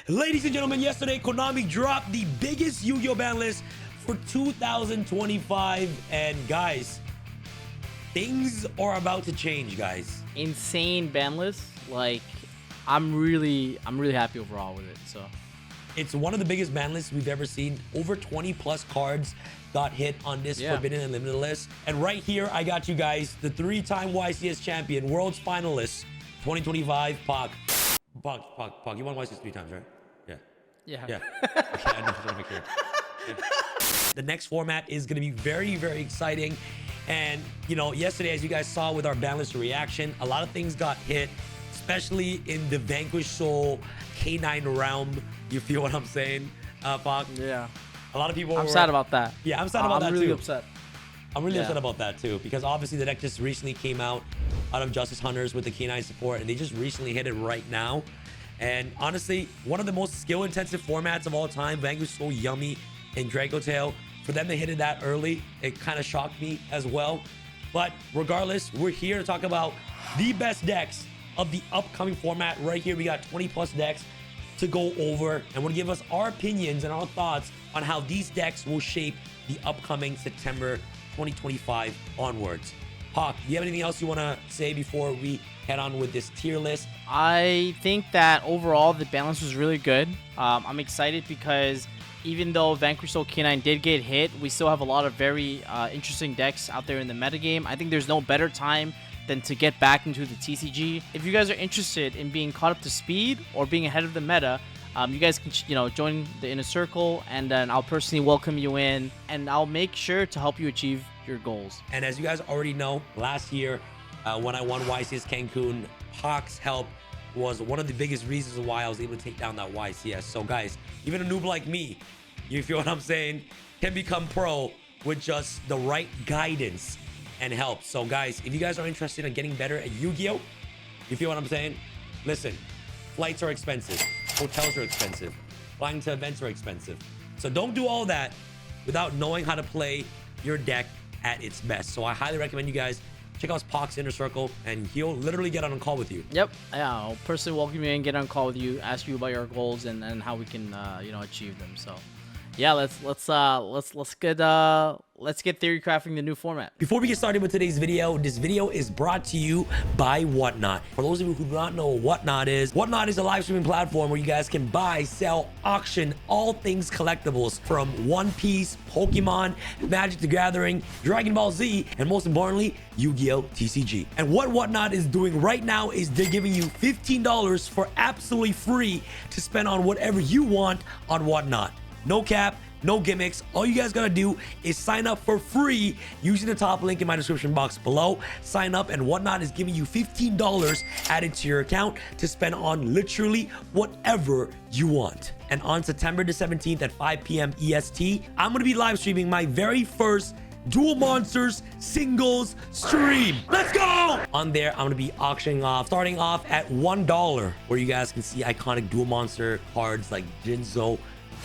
Ladies and gentlemen, yesterday Konami dropped the biggest Yu-Gi-Oh ban list for 2025, and guys, things are about to change, guys. Insane ban list. Like, I'm really happy overall with it. So it's one of the biggest ban lists we've ever seen. Over 20 plus cards got hit on this Forbidden and Limited list. And right here, I got you guys the 3-time YCS champion, world's finalist, 2025, Pac. Pac, you won YCS 3 times, right? Yeah. Okay, I know, just wanna make sure. Yeah. The next format is going to be very, very exciting. And, you know, yesterday, as you guys saw with our ban list reaction, a lot of things got hit, especially in the Vanquish Soul K9 realm. You feel what I'm saying, Pac? yeah, a lot of people I'm sad about that. Yeah, I'm sad about that too. I'm really upset. I'm really upset about that too, because obviously the deck just recently came out of Justice Hunters with the K9 support, and they just recently hit it right now. And honestly, one of the most skill-intensive formats of all time, Vanquish Soul, Yummy, and Draco Tail. For them to hit it that early, it kind of shocked me as well. But regardless, we're here to talk about the best decks of the upcoming format. Right here, we got 20 plus decks to go over, and we'll give us our opinions and our thoughts on how these decks will shape the upcoming September 2025 onwards. Hawk, do you have anything else you want to say before we head on with this tier list? I think that overall the balance was really good. I'm excited because even though Vanquish Soul K9 did get hit, we still have a lot of very interesting decks out there in the metagame. I think there's no better time than to get back into the TCG. If you guys are interested in being caught up to speed or being ahead of the meta, you guys can, join the inner circle, and then I'll personally welcome you in, and I'll make sure to help you achieve your goals. And as you guys already know, last year when I won YCS Cancun, Hawk's help was one of the biggest reasons why I was able to take down that YCS. So guys, even a noob like me, you feel what I'm saying, can become pro with just the right guidance and help. So guys, if you guys are interested in getting better at Yu-Gi-Oh, you feel what I'm saying? Listen, flights are expensive, hotels are expensive, flying to events are expensive. So don't do all that without knowing how to play your deck at its best. So I highly recommend you guys check out Pac's Inner Circle, and he'll literally get on a call with you. Yep. Yeah, I'll personally welcome you in, get on a call with you, ask you about your goals and how we can achieve them. So yeah, let's get theory crafting the new format. Before we get started with today's video, this video is brought to you by Whatnot. For those of you who do not know what Whatnot is a live streaming platform where you guys can buy, sell, auction all things collectibles, from One Piece, Pokemon, Magic the Gathering, Dragon Ball Z, and most importantly, Yu-Gi-Oh TCG. And what Whatnot is doing right now is they're giving you $15 for absolutely free to spend on whatever you want on Whatnot. No cap, no gimmicks. All you guys gotta do is sign up for free using the top link in my description box below. Sign up, and Whatnot is giving you $15 added to your account to spend on literally whatever you want. And on September the 17th at 5 p.m. EST, I'm gonna be live streaming my very first Duel Monsters singles stream. Let's go! On there, I'm gonna be auctioning off, starting off at $1, where you guys can see iconic Duel Monster cards like Jinzo,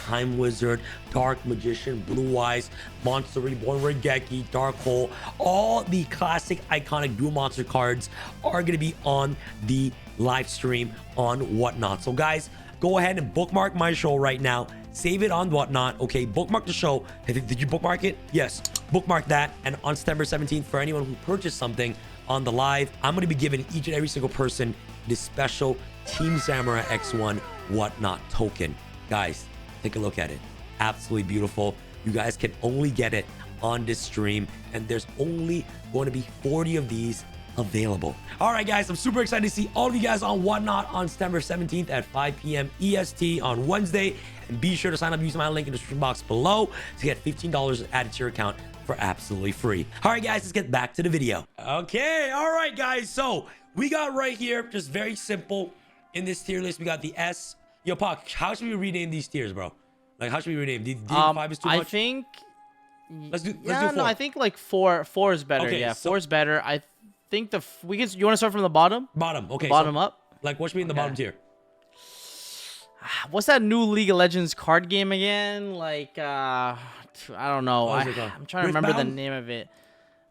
Time Wizard, Dark Magician, Blue Eyes, Monster Reborn, Regeki, Dark Hole. All the classic iconic Duel Monster cards are going to be on the live stream on Whatnot. So guys, go ahead and bookmark my show right now. Save it on Whatnot. Okay, bookmark the show. Did you bookmark it? Yes, bookmark that. And on September 17th, for anyone who purchased something on the live, I'm going to be giving each and every single person this special Team Samurai X1 Whatnot token. Guys, take a look at it. Absolutely beautiful. You guys can only get it on this stream, and there's only going to be 40 of these available. All right, guys, I'm super excited to see all of you guys on Whatnot on September 17th at 5 p.m. EST on Wednesday. And be sure to sign up using my link in the description box below to get $15 added to your account for absolutely free. All right, guys, let's get back to the video. Okay, all right, guys. So we got right here, just very simple in this tier list. We got the S. Yo, Pac, how should we rename these tiers, bro? Like, how should we rename? D5 is too much? I think... Let's do 4. No, I think like 4 is better. Okay, yeah, so 4 is better. I think you want to start from the bottom? Bottom, okay. Bottom up? Like, what should be in the bottom tier? What's that new League of Legends card game again? Like, I don't know. I'm trying to remember the name of it.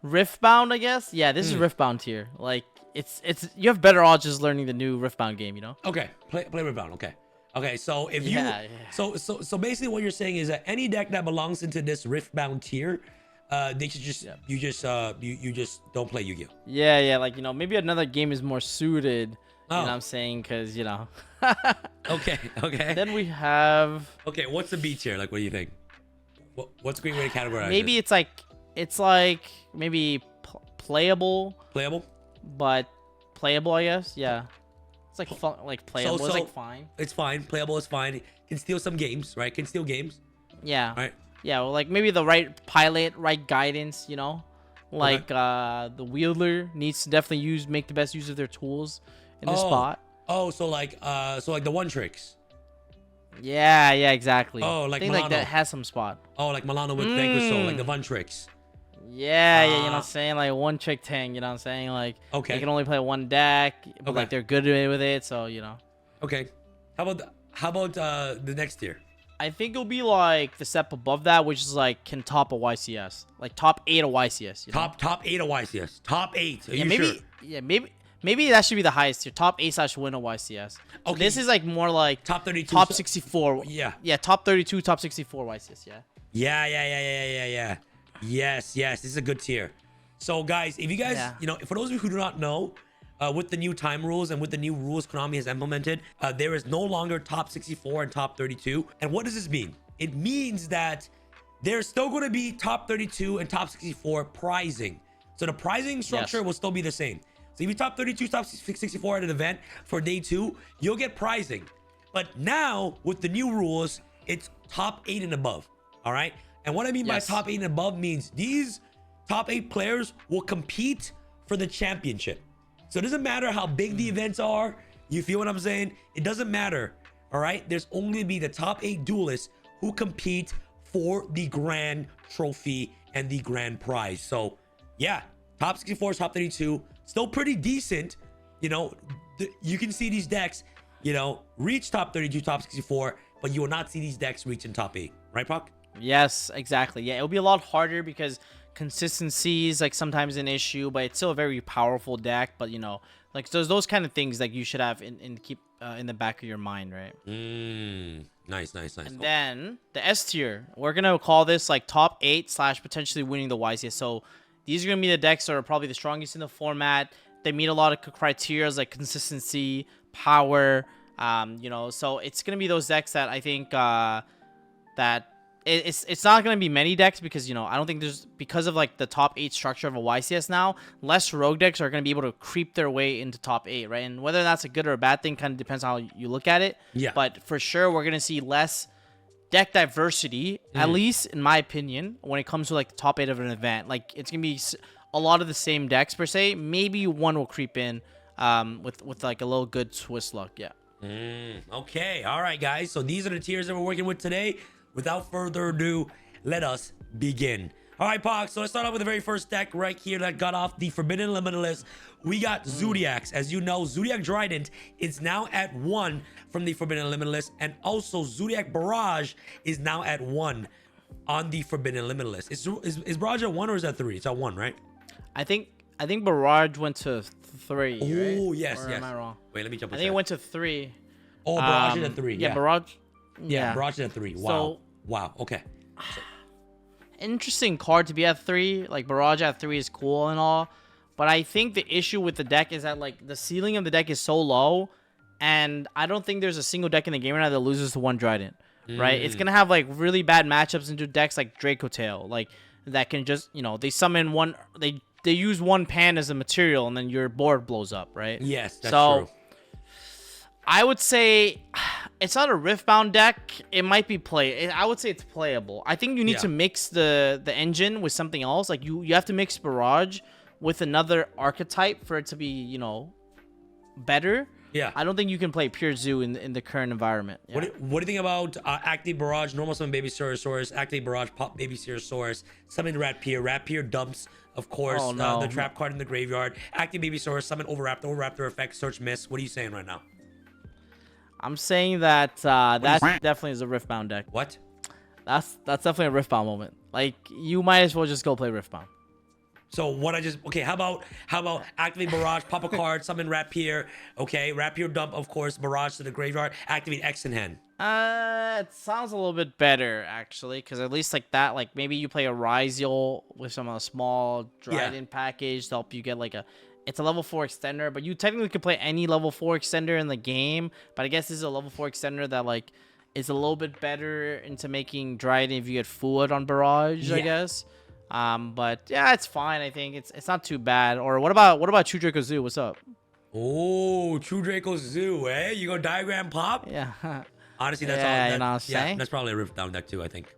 Riftbound, I guess? Yeah, this is Riftbound tier. Like, it's you have better odds just learning the new Riftbound game, you know? Okay, play Riftbound, okay. Okay, so if you so basically what you're saying is that any deck that belongs into this Riftbound tier, they should just you just don't play Yu-Gi-Oh. Yeah, like maybe another game is more suited. Oh. You know what I'm saying? Because Okay. Then we have. Okay, what's the B tier? Like, what do you think? What's a great way to categorize? Maybe it? it's like maybe playable. Playable. But playable, I guess. Yeah. It's like fun, like playable. It's like fine. It's fine. Playable is fine. Can steal some games, right? Can steal games. Yeah. Right. Yeah. Well, like maybe the right pilot, right guidance. Like the wielder needs to definitely make the best use of their tools in this spot. Oh, so like the one tricks. Yeah, exactly. Oh, like I think like that has some spot. Oh, like Milano with Vanquish Soul, like the one tricks. Yeah, you know what I'm saying? Like one trick tank, you know what I'm saying? Like they can only play one deck, but like they're good with it, so Okay. How about the next tier? I think it'll be like the step above that, which is like can top a YCS. Like top 8 of YCS. Top 8 of YCS. Top 8. Are you maybe sure? Yeah, maybe that should be the highest tier. Top 8/win of YCS. So okay. This is like more like top 32. Top 64. Yeah. Yeah, top 32, top 64 YCS, Yeah. Yes. This is a good tier. So guys, if you guys, for those of you who do not know, with the new time rules and with the new rules Konami has implemented, there is no longer top 64 and top 32. And what does this mean? It means that there's still going to be top 32 and top 64 prizing. So the prizing structure will still be the same. So if you top 32, top 64 at an event for day 2, you'll get prizing. But now with the new rules, it's top 8 and above. All right. And what I mean by top 8 and above means these top 8 players will compete for the championship. So it doesn't matter how big the events are. You feel what I'm saying? It doesn't matter. All right. There's only be the top 8 duelists who compete for the grand trophy and the grand prize. So yeah, top 64, top 32, still pretty decent. You can see these decks, reach top 32, top 64, but you will not see these decks reach in top 8. Right, Puck? Yes, exactly. Yeah, it'll be a lot harder because consistency is like sometimes an issue, but it's still a very powerful deck. But like those kind of things like you should have keep in the back of your mind, right? Nice. And then the S tier, we're gonna call this like top 8 / potentially winning the YCS. So these are gonna be the decks that are probably the strongest in the format. They meet a lot of criteria like consistency, power. So it's gonna be those decks that I think that it's not going to be many decks because I don't think because of like the top 8 structure of a YCS now, less rogue decks are going to be able to creep their way into top 8, right? And whether that's a good or a bad thing kind of depends on how you look at it. Yeah. But for sure we're going to see less deck diversity, at least in my opinion, when it comes to like the top 8 of an event. Like it's going to be a lot of the same decks per se. Maybe one will creep in with like a little good twist luck. Yeah. Okay. All right, guys. So these are the tiers that we're working with today. Without further ado, let us begin. All right, Pox. So let's start off with the very first deck right here that got off the Forbidden Limitless. We got Zodiacs. As you know, Zodiac Trident is now at 1 from the Forbidden Limitless. And also, Zodiac Barrage is now at 1 on the Forbidden Limitless. Is Barrage at 1 or is that 3? It's at 1, right? I think Barrage went to 3. Oh, right? yes, or yes. Am I wrong? Wait, let me jump. I think it went to 3. Oh, Barrage is at 3. Yeah, Barrage. Yeah, Barrage is at 3. Wow. Wow. Okay. Interesting card to be at 3. Like Barrage at 3 is cool and all, but I think the issue with the deck is that like the ceiling of the deck is so low, and I don't think there's a single deck in the game right now that loses to 1 Trident. Right? It's gonna have like really bad matchups into decks like Draco Tail, like that can just they summon one. They use 1 pan as a material, and then your board blows up. Right? Yes, that's true. I would say it's not a Riftbound deck. It might be I would say it's playable. I think you need to mix the engine with something else. Like you have to mix Barrage with another archetype for it to be, better. Yeah. I don't think you can play pure Zoo in the current environment. Yeah. What do you think about Active Barrage, normal summon Baby Stegosaurus, Active Barrage, pop Baby Stegosaurus, summon Ratpier. Ratpier dumps, of course, the trap card in the graveyard. Active Baby Stegosaurus, summon Overraptor, Overraptor effect, search miss. What are you saying right now? I'm saying that that definitely is a Riftbound deck. What? That's definitely a Riftbound moment. Like you might as well just go play Riftbound. So what I just okay, how about activate Barrage, pop a card, summon Rapier, okay, Rapier dump, of course, Barrage to the graveyard, activate X in hand. It sounds a little bit better actually, because at least like that, like maybe you play a Ryziel with some small Dryden package to help you get like it's a level 4 extender, but you technically could play any level 4 extender in the game. But I guess this is a level 4 extender that like is a little bit better into making Dryden if you get Fluid on Barrage, I guess. But yeah, it's fine. I think it's not too bad. Or what about True Draco Zoo? What's up? Oh, True Draco Zoo, eh? You go diagram pop? Yeah. Honestly, that's you know what I'm saying? That's probably a rift down deck too, I think.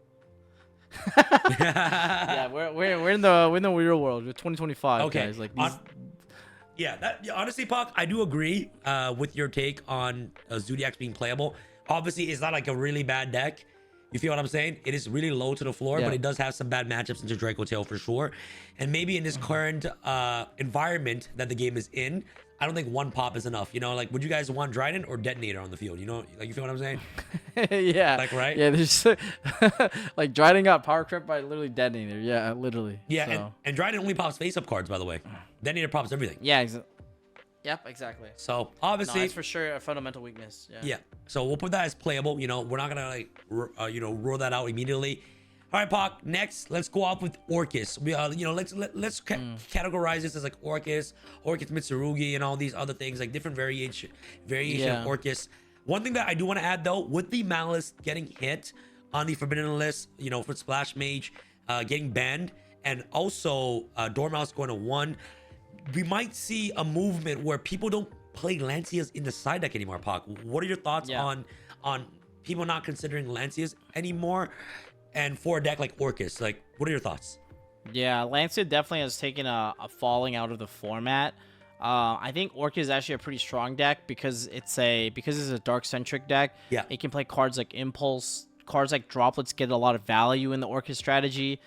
Yeah, we're in the real world. We're 2025, okay. guys. Like these... honestly, Pac, I do agree with your take on Zodiac being playable. Obviously, it's not like a really bad deck. You feel what I'm saying? It is really low to the floor, but it does have some bad matchups into Draco Tail for sure. And maybe in this current environment that the game is in, I don't think one pop is enough. You know, like, would you guys want Dryden or Detonator on the field? You know, like, you feel what I'm saying? Yeah. Like, right? Yeah, there's like Dryden got power crept by literally Detonator. Yeah, literally. Yeah, so. and Dryden only pops face-up cards, by the way. Detonator pops everything. Yeah, yep, exactly. So obviously, it's for sure a fundamental weakness. Yeah. So we'll put that as playable. You know, we're not gonna like rule that out immediately. All right, Pac. Next, let's go off with Orcus. We let's categorize this as like Orcus Mitsurugi, and all these other things, like different variation of Orcus. One thing that I do want to add though, with the Malice getting hit on the Forbidden list, you know, for Splash Mage getting banned, and also Dormouse going to 1. We might see a movement where people don't play Lancias in the side deck anymore, Pac. What are your thoughts on people not considering Lancias anymore, and for a deck like Orcus? Like, what are your thoughts? Yeah, Lancia definitely has taken a falling out of the format. I think Orcus is actually a pretty strong deck because it's a dark centric deck. Yeah, it can play cards like Impulse, cards like Droplets get a lot of value in the Orcus strategy.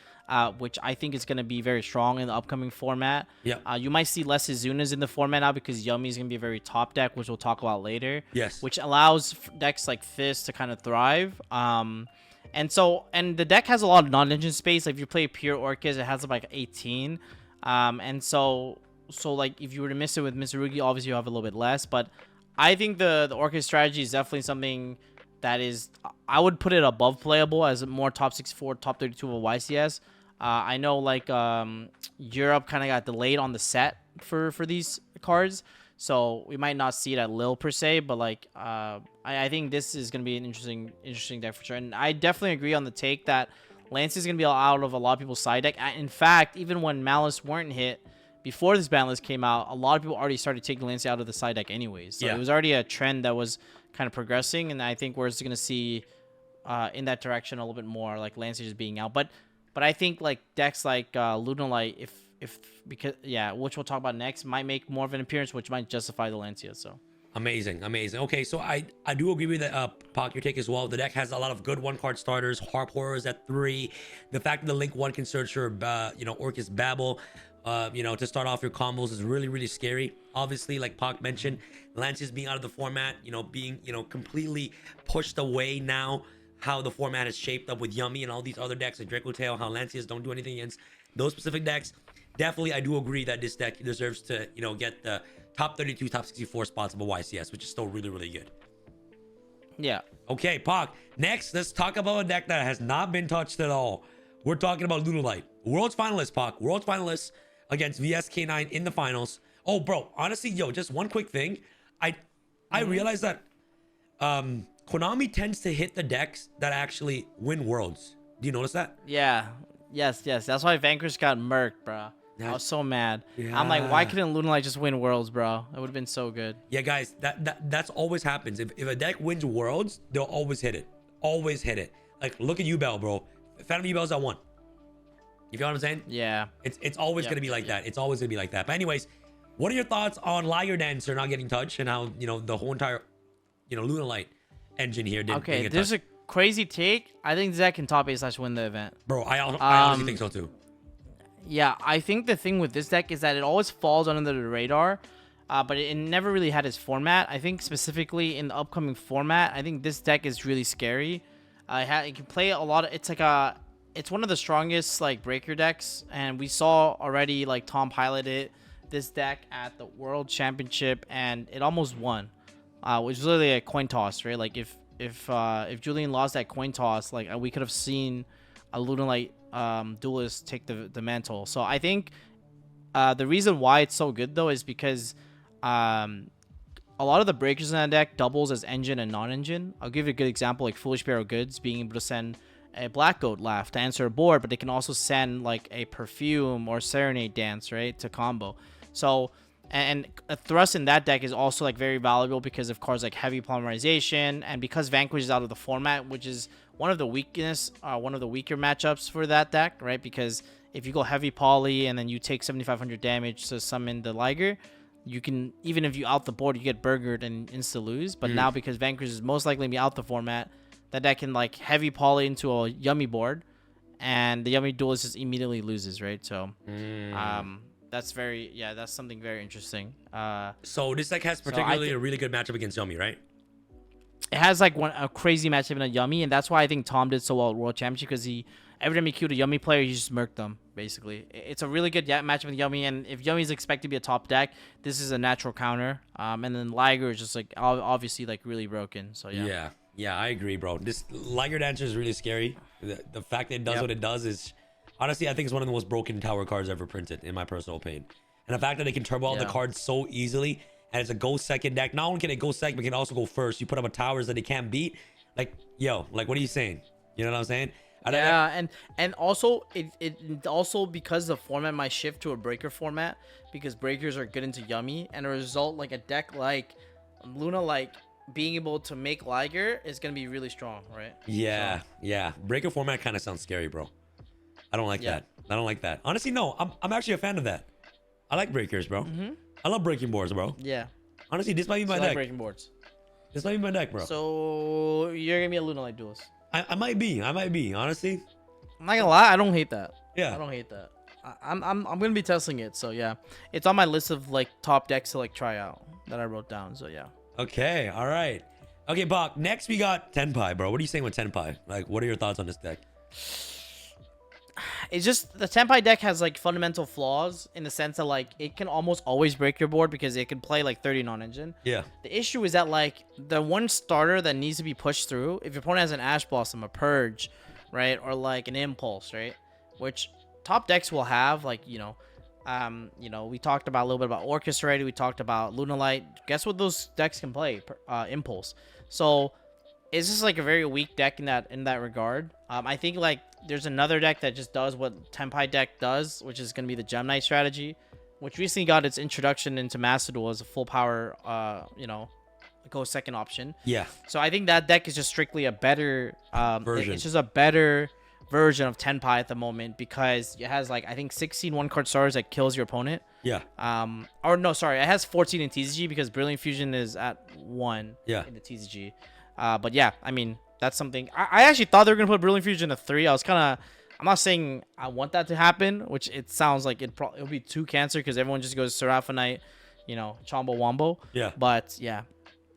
Which I think is going to be very strong in the upcoming format. Yeah. You might see less Izunas in the format now because Yummy is going to be a very top deck, which we'll talk about later. Yes. Which allows decks like Fist to kind of thrive. And the deck has a lot of non-engine space. Like if you play pure Orcus, it has like 18. So like if you were to miss it with Mitsurugi, obviously you have a little bit less. But I think the Orcus strategy is definitely something that is, I would put it above playable as more top 64, top 32 of a YCS. I know like Europe kind of got delayed on the set for these cards, so we might not see it at Lille per se, but like I think this is gonna be an interesting deck for sure. And I definitely agree on the take that Lance is gonna be out of a lot of people's side deck. In fact, even when Malice weren't hit before this ban list came out, a lot of people already started taking Lance out of the side deck anyways. So it was already a trend that was kind of progressing, and I think we're just gonna see in that direction a little bit more, like Lance just being out. But I think like decks like Lunalight, which we'll talk about next, might make more of an appearance, which might justify the Lancia. So amazing. Okay, so I do agree with that, Pac, your take as well. The deck has a lot of good 1-card starters. Harp Horrors at 3. The fact that the Link 1 can search your Orcus Babel, to start off your combos is really, really scary. Obviously, like Pac mentioned, Lancia's being out of the format, being completely pushed away now. How the format is shaped up with Yummy and all these other decks like Draco Tail, how Lancias don't do anything against those specific decks. Definitely, I do agree that this deck deserves to, get the top 32, top 64 spots of a YCS, which is still really, really good. Yeah. Okay, Pac. Next, let's talk about a deck that has not been touched at all. We're talking about Lunalight. World's finalist, Pac. World's finalist against VSK9 in the finals. Oh, bro. Honestly, just one quick thing. I realized that Konami tends to hit the decks that actually win worlds. Do you notice that? Yeah. Yes. That's why Vanquish got murked, bro. I was so mad. Yeah. I'm like, why couldn't Lunalight just win worlds, bro? That would have been so good. Yeah, guys, that's always happens. If a deck wins worlds, they'll always hit it. Always hit it. Like, look at Ubel, bro. Phantom Ubel's at 1. You feel what I'm saying? Yeah. It's always gonna be like that. It's always gonna be like that. But anyways, what are your thoughts on Liar Dancer not getting touched and how the whole entire Lunalight engine here didn't get there's touched? A crazy take. I think Zach can top 8/ win the event. Bro, I honestly think so too. Yeah, I think the thing with this deck is that it always falls under the radar, but it never really had its format. I think specifically in the upcoming format, I think this deck is really scary. It can play a lot of. It's like it's one of the strongest like breaker decks, and we saw already like Tom piloted this deck at the World Championship, and it almost won. Which was literally a coin toss, right? Like if Julian lost that coin toss, like we could have seen a Lunalight duelist take the mantle. So I think the reason why it's so good though is because a lot of the breakers in that deck doubles as engine and non-engine. I'll give you a good example, like Foolish Barrel Goods being able to send a Black Goat Laugh to answer a board, but they can also send like a Perfume or Serenade Dance, right, to combo. So, and a thrust in that deck is also like very valuable because of cards like Heavy Polymerization, and because Vanquish is out of the format, which is one of the weaker matchups for that deck, right? Because if you go Heavy Poly and then you take 7,500 damage to summon the Liger, you can, even if you out the board, you get burgered and insta lose. But now because Vanquish is most likely to be out the format, that deck can like Heavy Poly into a Yummy board, and the Yummy duelist just immediately loses, right? So, that's something very interesting. So this deck has particularly a really good matchup against Yummy, right? It has like a crazy matchup in a Yummy, and that's why I think Tom did so well at World Championship, because every time he queued a Yummy player, he just murked them, basically. It's a really good matchup with Yummy, and if Yummy's expected to be a top deck, this is a natural counter. And then Liger is just like obviously like really broken. So yeah, I agree, bro. This Liger Dancer is really scary. The fact that it does what it does is, honestly, I think it's one of the most broken tower cards ever printed, in my personal opinion. And the fact that they can turbo out the cards so easily, and it's a go second deck. Not only can it go second, but can also go first. You put up a towers that they can't beat. Like, yo, like, what are you saying? You know what I'm saying? And also it also, because the format might shift to a breaker format, because breakers are good into Yummy, and a result like a deck like Lunalight being able to make Liger is gonna be really strong, right? Yeah, breaker format kind of sounds scary, bro. I don't like that. I don't like that. Honestly, no. I'm actually a fan of that. I like breakers, bro. I love breaking boards, bro. Yeah. Honestly, this might be my deck. Like breaking boards. This might be my deck, bro. So you're gonna be a Lunalight duelist. I might be. Honestly. I'm not gonna lie, I don't hate that. Yeah. I don't hate that. I'm gonna be testing it. So yeah, it's on my list of like top decks to like try out that I wrote down. So yeah. Okay. All right. Okay, Bach. Next we got Tenpai, bro. What are you saying with Tenpai? Like, what are your thoughts on this deck? It's just the Tenpai deck has like fundamental flaws in the sense that like it can almost always break your board because it can play like 30 non-engine. Yeah. The issue is that like the one starter that needs to be pushed through, if your opponent has an Ash Blossom, a Purge, right, or like an Impulse, right, which top decks will have, like, you know, we talked about a little bit about Orcus already. We talked about Lunalight. Guess what those decks can play? Impulse. So it's just like a very weak deck in that regard. I think like there's another deck that just does what Tenpai deck does, which is going to be the Gem Knight strategy, which recently got its introduction into Master Duel as a full power, go second option. Yeah. So I think that deck is just strictly a better version. It's just a better version of Tenpai at the moment, because it has like I think 16 one-card stars that kills your opponent. Yeah. Or no, sorry, it has 14 in TCG because Brilliant Fusion is at 1 in the TCG. But yeah, I mean, that's something. I actually thought they were going to put Brilliant Fusion at 3. I'm not saying I want that to happen, which it sounds like it'll be too cancer because everyone just goes Seraphonite, Chombo Wombo. Yeah. But yeah,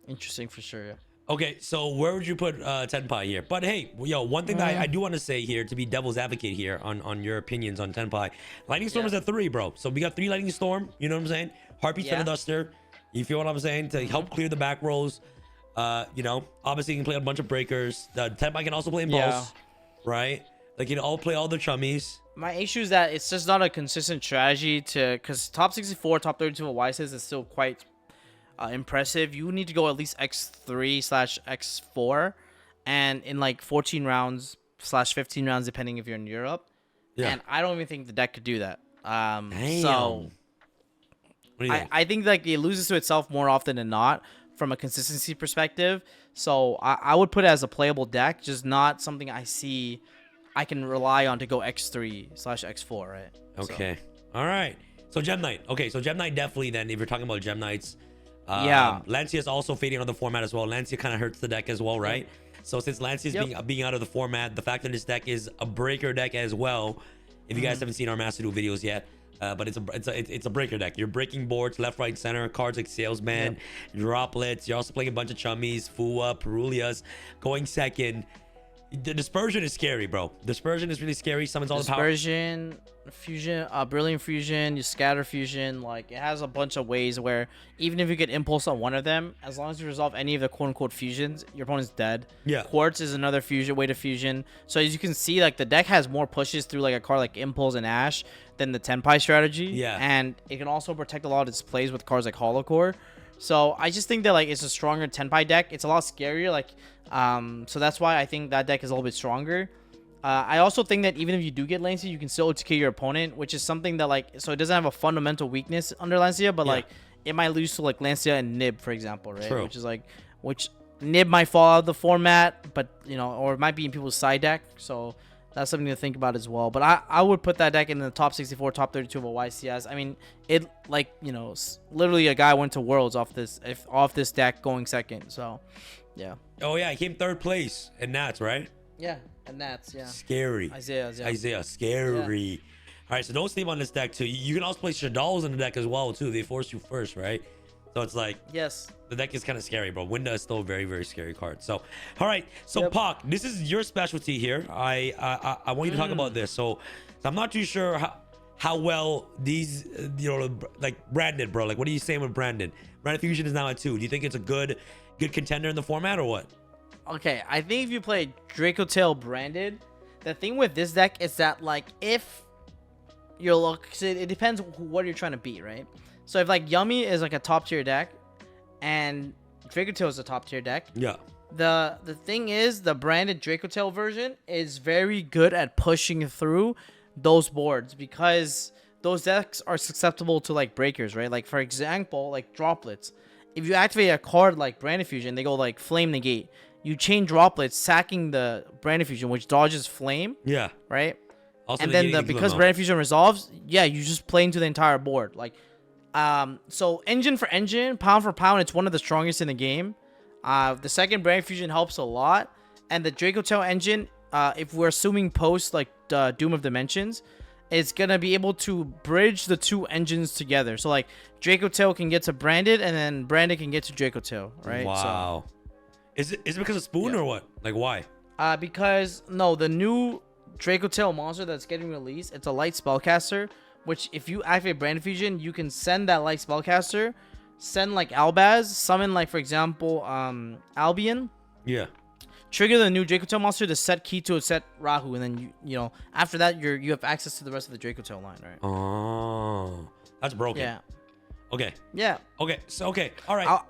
interesting for sure. Yeah. Okay, so where would you put Tenpai here? But hey, one thing that I do want to say here, to be devil's advocate here on your opinions on Tenpai, Lightning Storm is at 3, bro. So we got 3 Lightning Storm, you know what I'm saying? Heartbeat Thunder Duster, you feel what I'm saying? To help clear the back rows. Obviously you can play a bunch of breakers. The Tenpai can also play Impulse, right? Like, all play all the chummies. My issue is that it's just not a consistent strategy because top 64, top 32 of YSIS is still quite impressive. You need to go at least X3/X4, and in like 14 rounds/15 rounds, depending if you're in Europe. Yeah. And I don't even think the deck could do that. So I think like it loses to itself more often than not from a consistency perspective. So I would put it as a playable deck, just not something I see I can rely on to go X3/X4, right? Okay. So. All right. So Gem Knight. Okay, so Gem Knight definitely then, if you're talking about Gem Knights. Lancia is also fading out of the format as well. Lancia kind of hurts the deck as well, right? So since Lancia is being out of the format, the fact that this deck is a breaker deck as well, if you guys haven't seen our Master Duel videos yet, but it's a breaker deck. You're breaking boards left, right, center. Cards like Salesman, Droplets. You're also playing a bunch of chummies, Fua, Perulias, going second. The dispersion is scary, bro. Dispersion is really scary. Summons all the power. Dispersion, fusion, brilliant fusion, you scatter fusion. Like it has a bunch of ways where even if you get impulse on one of them, as long as you resolve any of the quote unquote fusions, your opponent's dead. Yeah. Quartz is another fusion way to fusion. So as you can see, like the deck has more pushes through like a card like Impulse and Ash than the Tenpai strategy. Yeah. And it can also protect a lot of its plays with cards like Hollow Core. So I just think that like it's a stronger Tenpai deck. It's a lot scarier. Like so that's why I think that deck is a little bit stronger. I also think that even if you do get Lancia, you can still OTK your opponent, which is something that like so it doesn't have a fundamental weakness under Lancia, but like it might lose to like Lancia and Nib, for example, right? True. Which is like Nib might fall out of the format, but you know, or it might be in people's side deck. So that's something to think about as well. But I would put that deck in the top 64, top 32 of a YCS. I mean, it like, you know, literally a guy went to Worlds off this deck going second. So, yeah. Oh yeah, he came third place in Nats, right? Yeah, and that's scary. Isaiah, scary. Yeah. All right, so don't sleep on this deck too. You can also play Shadows in the deck as well too. They force you first, right? So it's like, yes, the deck is kind of scary, bro. Winda is still a very, very scary card. So, all right. So, Pac, this is your specialty here. I want you to talk about this. So I'm not too sure how well these, you know, like Brandon, bro. Like, what are you saying with Brandon? Brandon Fusion is now at 2. Do you think it's a good contender in the format or what? Okay, I think if you play Draco Tail branded, the thing with this deck is that like if you're it depends what you're trying to beat, right? So if like Yummy is like a top tier deck and Draco Tail is a top tier deck, yeah. The thing is the branded Draco Tail version is very good at pushing through those boards because those decks are susceptible to like breakers, right? Like for example, like droplets. If you activate a card like Branded Fusion, they go like Flame Negate. You chain droplets, sacking the Branded Fusion, which dodges Flame. Yeah. Right? Also and then because Branded Fusion resolves, yeah, you just play into the entire board. Like, so engine for engine, pound for pound, it's one of the strongest in the game. The second Branded Fusion helps a lot. And the Draco Tail engine, if we're assuming post like Doom of Dimensions, it's gonna be able to bridge the two engines together. So like Draco Tail can get to Branded, and then Branded can get to Draco Tail, right? Wow. So, is it because of Spoon or what? Like why? Because no, the new Draco Tail monster that's getting released, it's a light spellcaster, which if you activate Branded Fusion, you can send that light spellcaster, send like Albaz, summon like for example Albion. Yeah. Trigger the new Draco Tail monster to set key to a set Rahu, and then you know after that you have access to the rest of the Draco Tail line, right? Oh, that's broken. Yeah. Okay. Yeah. Okay. So okay. All right.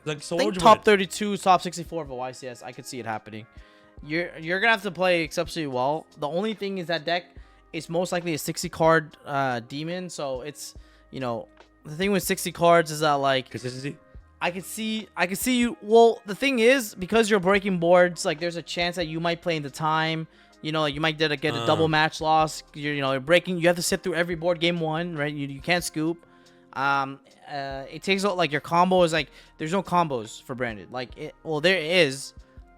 Like so. I think top 32, top 64 of a YCS, I could see it happening. You're gonna have to play exceptionally well. The only thing is that deck is most likely a 60 card demon, so it's, you know, the thing with 60 cards is that like consistency. I could see you. Well, the thing is, because you're breaking boards, like there's a chance that you might play into time. You know, like you might get a double match loss. You're breaking. You have to sit through every board game one, right? You can't scoop. It takes like your combo is like there's no combos for branded. Well, there is,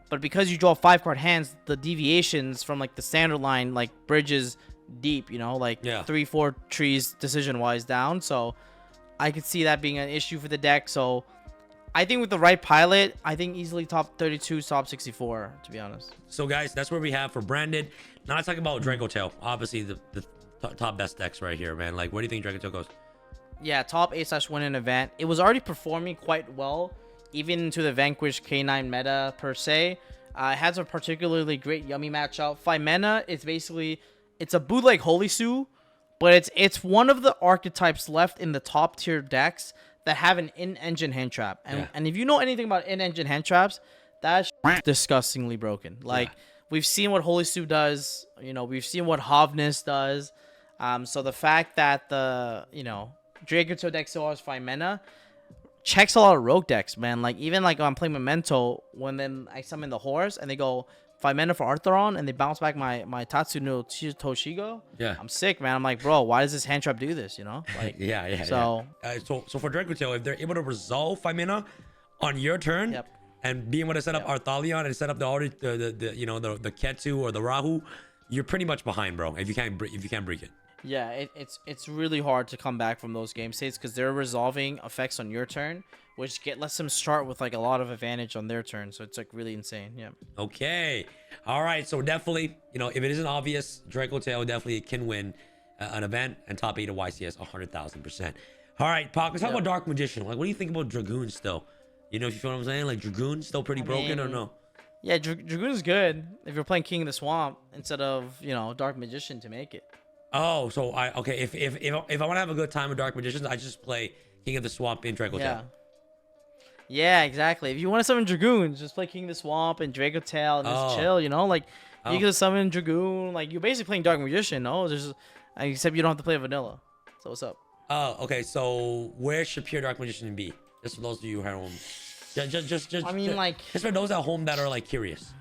but because you draw 5-card hands, the deviations from like the standard line like bridges deep. You know, like 3-4 trees decision wise down. So I could see that being an issue for the deck. So I think with the right pilot, I think easily top 32, top 64, to be honest. So guys, that's where we have for branded. Now let's talk about Draco Tail. Obviously the top best decks right here, man. Like, where do you think Draco Tail goes? Yeah, top 8/1 in event. It was already performing quite well, even into the Vanquish K9 meta per se. It has a particularly great Yummy matchup. 5 mana, it's a bootleg Holy Sue, but it's one of the archetypes left in the top tier decks that have an in-engine hand trap. And if you know anything about in-engine hand traps, that's disgustingly broken. Like, we've seen what Holy Sue does. You know, we've seen what Hovness does. So the fact that the, you know, Draco Tail deck still has 5 mana checks a lot of rogue decks, man. Like, even like when I'm playing Memento, when then I summon the horse and they go 5 mana for Artheron and they bounce back my Tatsuno Toshigo. Yeah. I'm sick, man. I'm like, bro, why does this hand trap do this, you know? Like, So for Draco Tail, if they're able to resolve 5 mana on your turn and being able to set up Arthalion and set up the you know, the Ketu or the Rahu, you're pretty much behind, bro. If you can't break it. Yeah, it's really hard to come back from those game states because they're resolving effects on your turn, which lets them start with like a lot of advantage on their turn. So it's like really insane. Yeah. Okay. All right. So definitely, you know, if it isn't obvious, Draco Tail definitely can win an event and top 8 of YCS 100,000%. All right, Pac, let's talk about Dark Magician. Like, what do you think about Dragoon still? You know, if you feel what I'm saying? Like, Dragoon still pretty broken or no? Yeah, Dragoon's good if you're playing King of the Swamp instead of, you know, Dark Magician to make it. Oh, so okay. If I want to have a good time with Dark Magicians, I just play King of the Swamp in Draco Tail. Yeah, exactly. If you want to summon Dragoons, just play King of the Swamp and Draco Tail and just chill, you know? Like, you can summon Dragoon. Like, you're basically playing Dark Magician, no? Except you don't have to play vanilla. So what's up? Oh, okay. So where should pure Dark Magician be? Just for those of you who are home. Just for those at home that are like curious.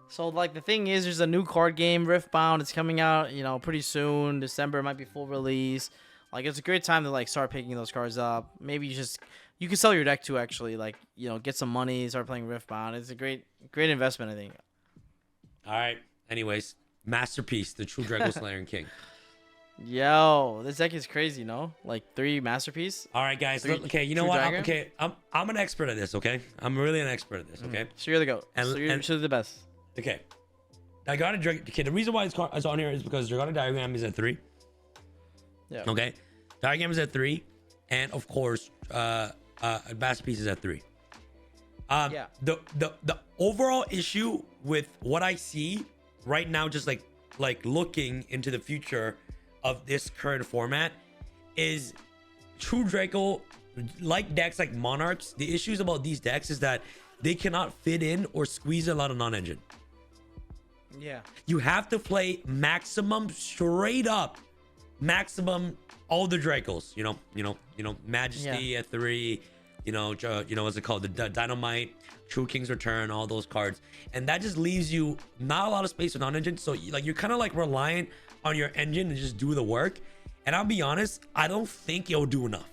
So like the thing is, there's a new card game, Riftbound. It's coming out, you know, pretty soon. December might be full release. Like it's a great time to like start picking those cards up. Maybe you can sell your deck too, actually. Like, you know, get some money, start playing Riftbound. It's a great investment, I think. All right. Anyways, Masterpiece, the true Draco Slayer and King. Yo, this deck is crazy, no? Like 3 Masterpiece. All right, guys. Okay, you know what? I'm an expert at this. Okay, I'm really an expert at this. Okay. So you're the GOAT. So you're the best. Okay. I got a Dragon. Okay, the reason why it's on here is because Dragonic Diagram is at 3. Yeah. Okay. Diagram is at 3, and of course, Masterpiece is at 3. Yeah. The overall issue with what I see right now, just like looking into the future of this current format, is true Draco like decks like Monarchs. The issues about these decks is that they cannot fit in or squeeze a lot of non-engine. Yeah. You have to play maximum, straight up maximum all the Dracos. You know, Majesty at 3. You know, what's it called? The Dynamite, True King's Return, all those cards, and that just leaves you not a lot of space for non-engine. So like you're kind of like reliant on your engine to just do the work. And I'll be honest, I don't think it'll do enough.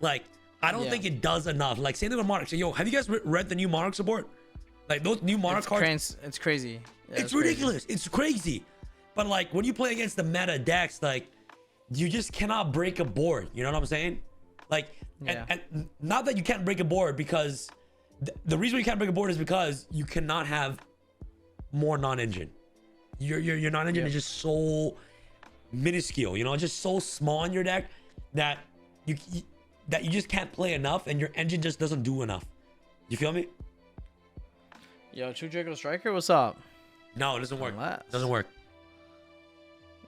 Like I don't think it does enough. Like same thing with Monarchs. Yo, have you guys read the new Monarch support? Like those new Monarch cards. It's crazy. Yeah, it's ridiculous. Crazy. It's crazy. But like when you play against the meta decks, like you just cannot break a board. You know what I'm saying? Like, and not that you can't break a board, because the reason you can't break a board is because you cannot have more non-engine. Your non-engine is just so minuscule. You know, it's just so small in your deck that you just can't play enough, and your engine just doesn't do enough. You feel me? Yo, True Draco Striker, what's up? No, it doesn't work. It doesn't work.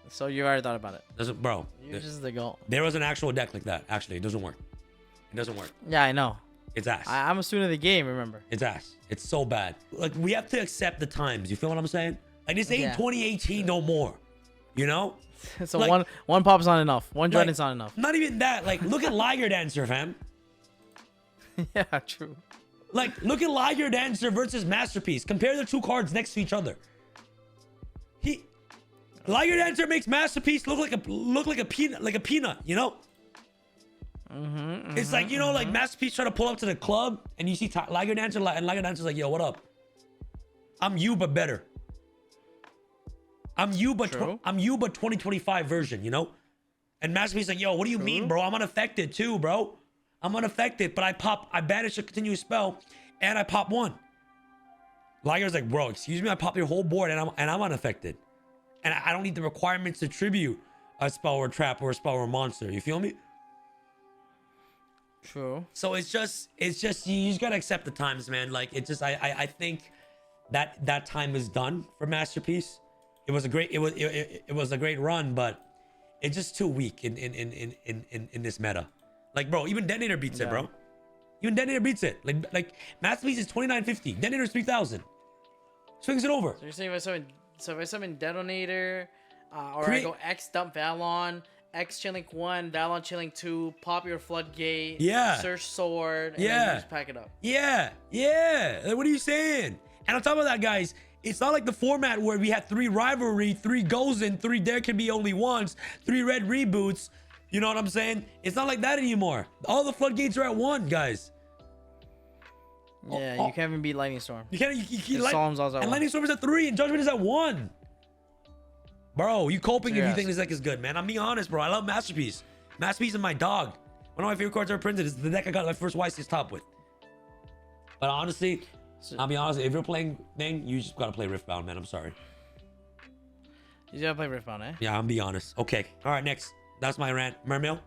So you already thought about it? Doesn't, bro. You're just the goal. There was an actual deck like that. Actually, it doesn't work. It doesn't work. Yeah, I know. It's ass. I'm a student of the game, remember? It's ass. It's so bad. Like, we have to accept the times. You feel what I'm saying? Like, this ain't 2018 no more. You know? So like, one pop's not enough. One Jordan's not enough. Not even that. Like, look at Liger Dancer, fam. Yeah, true. Like, look at Liger Dancer versus Masterpiece. Compare the two cards next to each other. Liger Dancer makes Masterpiece look like a peanut, you know? It's like, you know, like Masterpiece trying to pull up to the club, and you see Liger Dancer, and Liger Dancer's like, yo, what up? I'm you, but better. I'm you, but 2025 version, you know? And Masterpiece like, yo, what do you mean, bro? I'm unaffected too, bro. I'm unaffected, but I banish a continuous spell, and I pop 1. Liger's like, bro, excuse me, I pop your whole board, and I'm unaffected. And I don't need the requirements to tribute a spell or a trap or a spell or a monster. You feel me? True. So it's just you just gotta accept the times, man. Like it's just I think that time is done for Masterpiece. It was a great run, but it's just too weak in this meta. Like, bro, even Detonator beats it, bro. Even Detonator beats it. Like Masterpiece is 2950. Detonator's 3000. Swings it over. So you're saying if I summon Detonator, or I go X dump Valon, X Chainlink 1, Valon Chainlink 2, pop your Floodgate, search Sword, and then you just pack it up. Yeah. Like, what are you saying? And on top of that, guys, it's not like the format where we had 3 Rivalry, 3 Gozen, 3 There Can Be Only Once, 3 Red Reboots. You know what I'm saying? It's not like that anymore. All the Floodgates are at 1, guys. Yeah, you can't even beat Lightning Storm. You can't. And Lightning Storm is at 3, and Judgment is at 1. Bro, you coping if you Serious. think this deck is good, man. I'm being honest, bro. I love Masterpiece. Masterpiece is my dog. One of my favorite cards ever printed. It's the deck I got my first YCS top with. But honestly, I'll be honest. If you're playing thing, you just gotta play Riftbound, man. I'm sorry. You gotta play Riftbound, eh? Yeah, I'm be honest. Okay. All right, next. That's my rant. Mermail.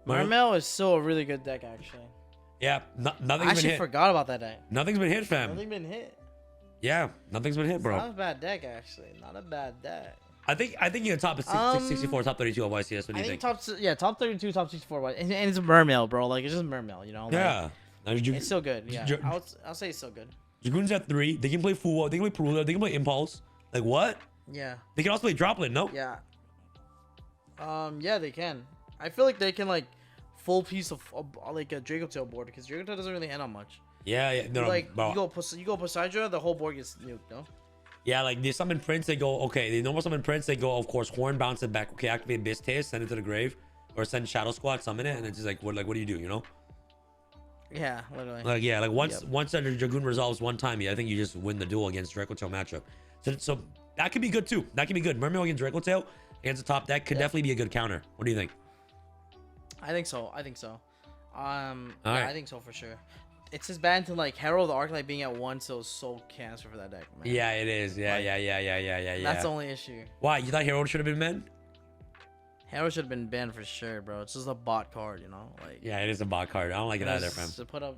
Mermail is still a really good deck, actually. Yeah, I nothing's been actually hit. forgot about that deck. Nothing's been hit, fam. Nothing been hit. Yeah, nothing's been hit, bro. Not a bad deck, actually. Not a bad deck. I think you're top 64, top 32 of YCS. What do you think? Top 32, top 64, and it's Mermail, bro. Like it's just Mermail, you know. Like, Yeah. it's still good. Yeah, I'll say it's still good. Dragoon's at 3. They can play Fuwa. They can play Perula. They can play Impulse. Like what? Yeah. They can also play Droplet. No. Yeah. Yeah, they can. I feel like they can like full piece of like a Draco Tail board because Draco Tail doesn't really hand on much. Yeah. No, like bro. you go Poseidon, the whole board gets nuked. No. Yeah, like they summon Prince, they go, okay, they normal summon Prince, they go, of course, Horn, bounce it back, okay, activate Abyss Taste, send it to the grave, or send Shadow Squad, summon it, and it's just like, what do you do, you know? Yeah, literally. Like, yeah, like once the Dragoon resolves one time, yeah, I think you just win the duel against Draco Tail matchup. So that could be good too. That could be good. Mermail against Draco Tail against the top deck could definitely be a good counter. What do you think? I think so. I Right. think so for sure. It's just bad to like Herald the Arclight being at 1, so it's so cancer for that deck, man. Yeah, it is. Yeah. That's the only issue. Why? You thought Herald should have been banned? Herald should have been banned for sure, bro. It's just a bot card, you know. Like Yeah, it is a bot card. I don't like it either, fam. to put up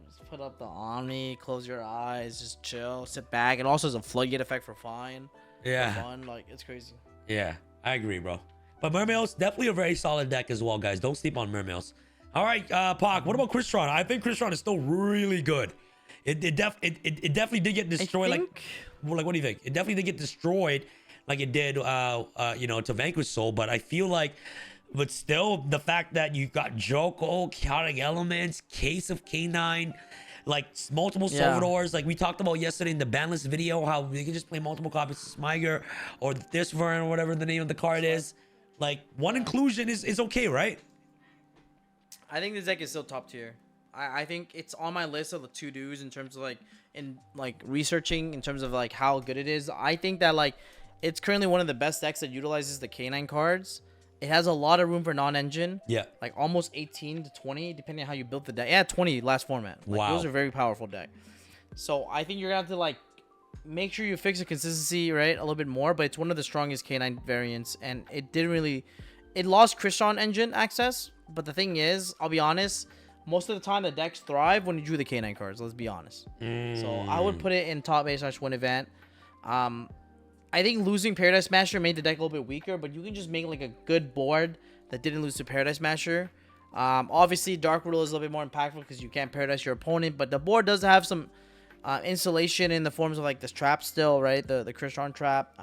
the Omni, close your eyes, just chill, sit back. It also has a floodgate effect for fine. Yeah. For fun, like it's crazy. Yeah, I agree, bro. But Mermail's definitely a very solid deck as well, guys. Don't sleep on Mermails. All right, Pac, what about Crystron? I think Crystron is still really good. It definitely did get destroyed. Like what do you think? It definitely did get destroyed like it did, to Vanquish Soul. But I feel like, but still, the fact that you got Joko, Chaotic Elements, Case of K9, like multiple Salvadors, like we talked about yesterday in the Banlist video, how you can just play multiple copies of Smiger or this Vern or whatever the name of the card is. Like one inclusion is okay, right? I think this deck is still top tier. I think it's on my list of the to dos in terms of like researching in terms of like how good it is. I think that like it's currently one of the best decks that utilizes the K9 cards. It has a lot of room for non-engine. Yeah. Like almost 18 to 20, depending on how you built the deck. Yeah, 20 last format. Like, wow. Those are very powerful deck. So I think you're gonna have to like make sure you fix the consistency, right, a little bit more. But it's one of the strongest K9 variants, and it lost Crystron engine access. But the thing is, I'll be honest, most of the time the decks thrive when you drew the K9 cards. Let's be honest. So I would put it in top 8/1 event. I think losing Paradise Smasher made the deck a little bit weaker, but you can just make like a good board that didn't lose to Paradise Smasher. Obviously, Dark Riddle is a little bit more impactful because you can't Paradise your opponent, but the board does have some insulation in the forms of like this trap still, right? The Crystron trap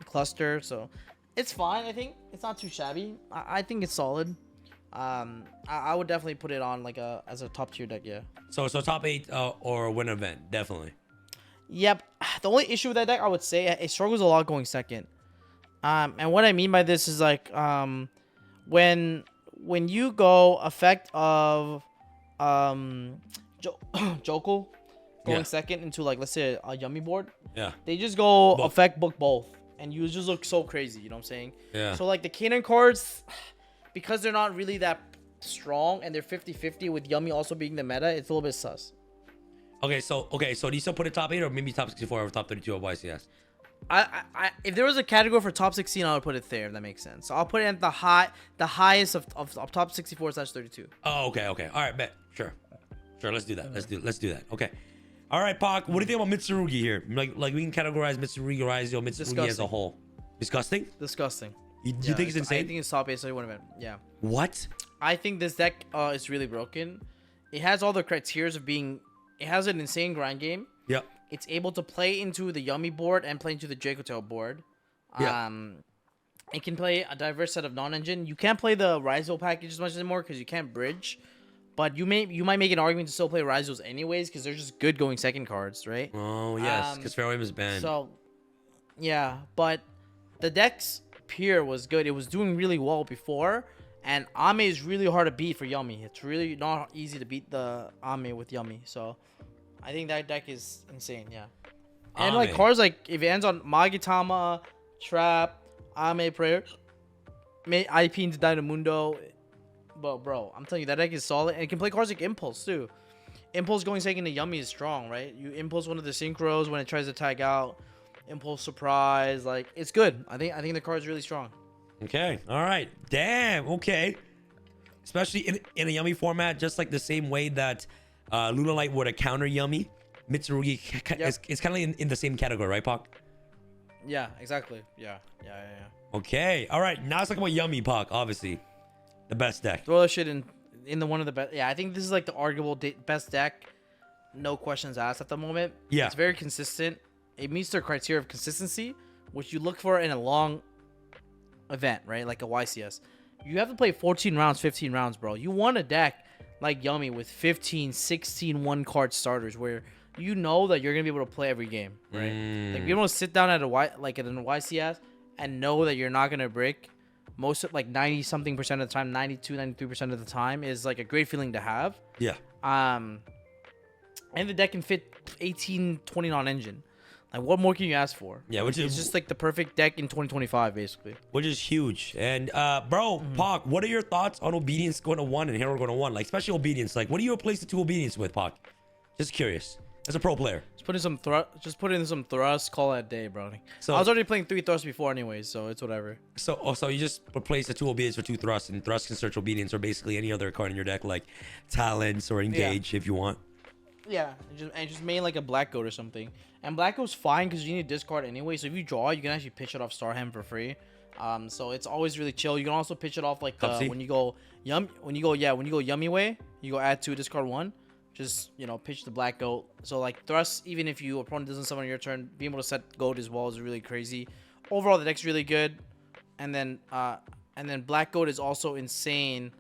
cluster, so it's fine. I think it's not too shabby. I think it's solid. I would definitely put it on like as a top tier deck, yeah. So top 8 or win event, definitely. Yep. The only issue with that deck, I would say, it struggles a lot going second. And what I mean by this is like when you go effect of Joko going second into like let's say a Yummy board, they just go effect book both, and you just look so crazy. You know what I'm saying? Yeah. So like the Kanan cards, because they're not really that strong and they're 50-50 with Yummy also being the meta, it's a little bit sus. Okay, so do you still put it top 8 or maybe top 64 or top 32 of YCS? I if there was a category for top 16, I would put it there, if that makes sense. So I'll put it at the highest of top 64/32. Oh, okay. All right, bet. Sure, let's do that. Let's do that. Okay. All right, Pac, what do you think about Mitsurugi here? Like we can categorize Mitsurugi as a whole. Disgusting? Disgusting. You think it's insane? I think it's top 8/1 event. Yeah. What? I think this deck is really broken. It has all the criteria of being. It has an insane grind game. Yep. It's able to play into the Yummy board and play into the Draco Tail board. Yeah. It can play a diverse set of non-engine. You can't play the Rizal package as much anymore because you can't bridge. But you might make an argument to still play Rizals anyways because they're just good going second cards, right? Oh yes, because Fairway is banned. So, yeah, but the deck's peer was good. It was doing really well before. And Ame is really hard to beat for Yummy. It's really not easy to beat the Ame with Yummy. So I think that deck is insane, yeah. And like cards like if it ends on Magitama, Trap, Ame Prayer, IP into Dynamundo. But bro, I'm telling you, that deck is solid. And it can play cards like Impulse too. Impulse going second to Yummy is strong, right? You Impulse one of the synchros when it tries to tag out. Impulse Surprise, like it's good. I think the card's really strong. Okay, all right. Damn, okay. Especially in a Yummy format, just like the same way that Lunalight would counter Yummy. Mitsurugi is kind of in the same category, right, Pac? Yeah, exactly. Yeah. Okay, all right. Now let's talk about Yummy, Pac. Obviously, the best deck. Throw that shit in the one of the best. Yeah, I think this is like the arguable best deck. No questions asked at the moment. Yeah, it's very consistent. It meets their criteria of consistency, which you look for in a long event, right? Like a YCS. You have to play 14 rounds, 15 rounds, bro. You want a deck like Yummy with 15, 16 one-card starters where you know that you're going to be able to play every game, right? Like, be able to sit down at a YCS and know that you're not going to break most of, like, 90-something% of the time, 92, 93% of the time is, like, a great feeling to have. Yeah. And the deck can fit 18, 20 non-engine. Like, what more can you ask for? Yeah, which is just like the perfect deck in 2025, basically. Which is huge. And bro, Pac, what are your thoughts on Obedience going to 1 and Hero going to 1? Like, especially Obedience. Like, what do you replace the 2 Obedience with, Pac? Just curious. As a pro player. Just put in some thrust, call that day, bro. So I was already playing 3 thrusts before anyways, so it's whatever. So you just replace the 2 Obedience for 2 thrusts, and thrust can search Obedience or basically any other card in your deck, like Talents or Engage if you want. Yeah, and just main like a Black Goat or something. And Black Goat's fine because you need to discard anyway. So if you draw, you can actually pitch it off Starham for free. So it's always really chill. You can also pitch it off like when you go Yummy way, you go add 2, discard 1. Just, you know, pitch the Black Goat. So like thrust, even if your opponent doesn't summon on your turn, being able to set Goat as well is really crazy. Overall, the deck's really good. And then Black Goat is also insane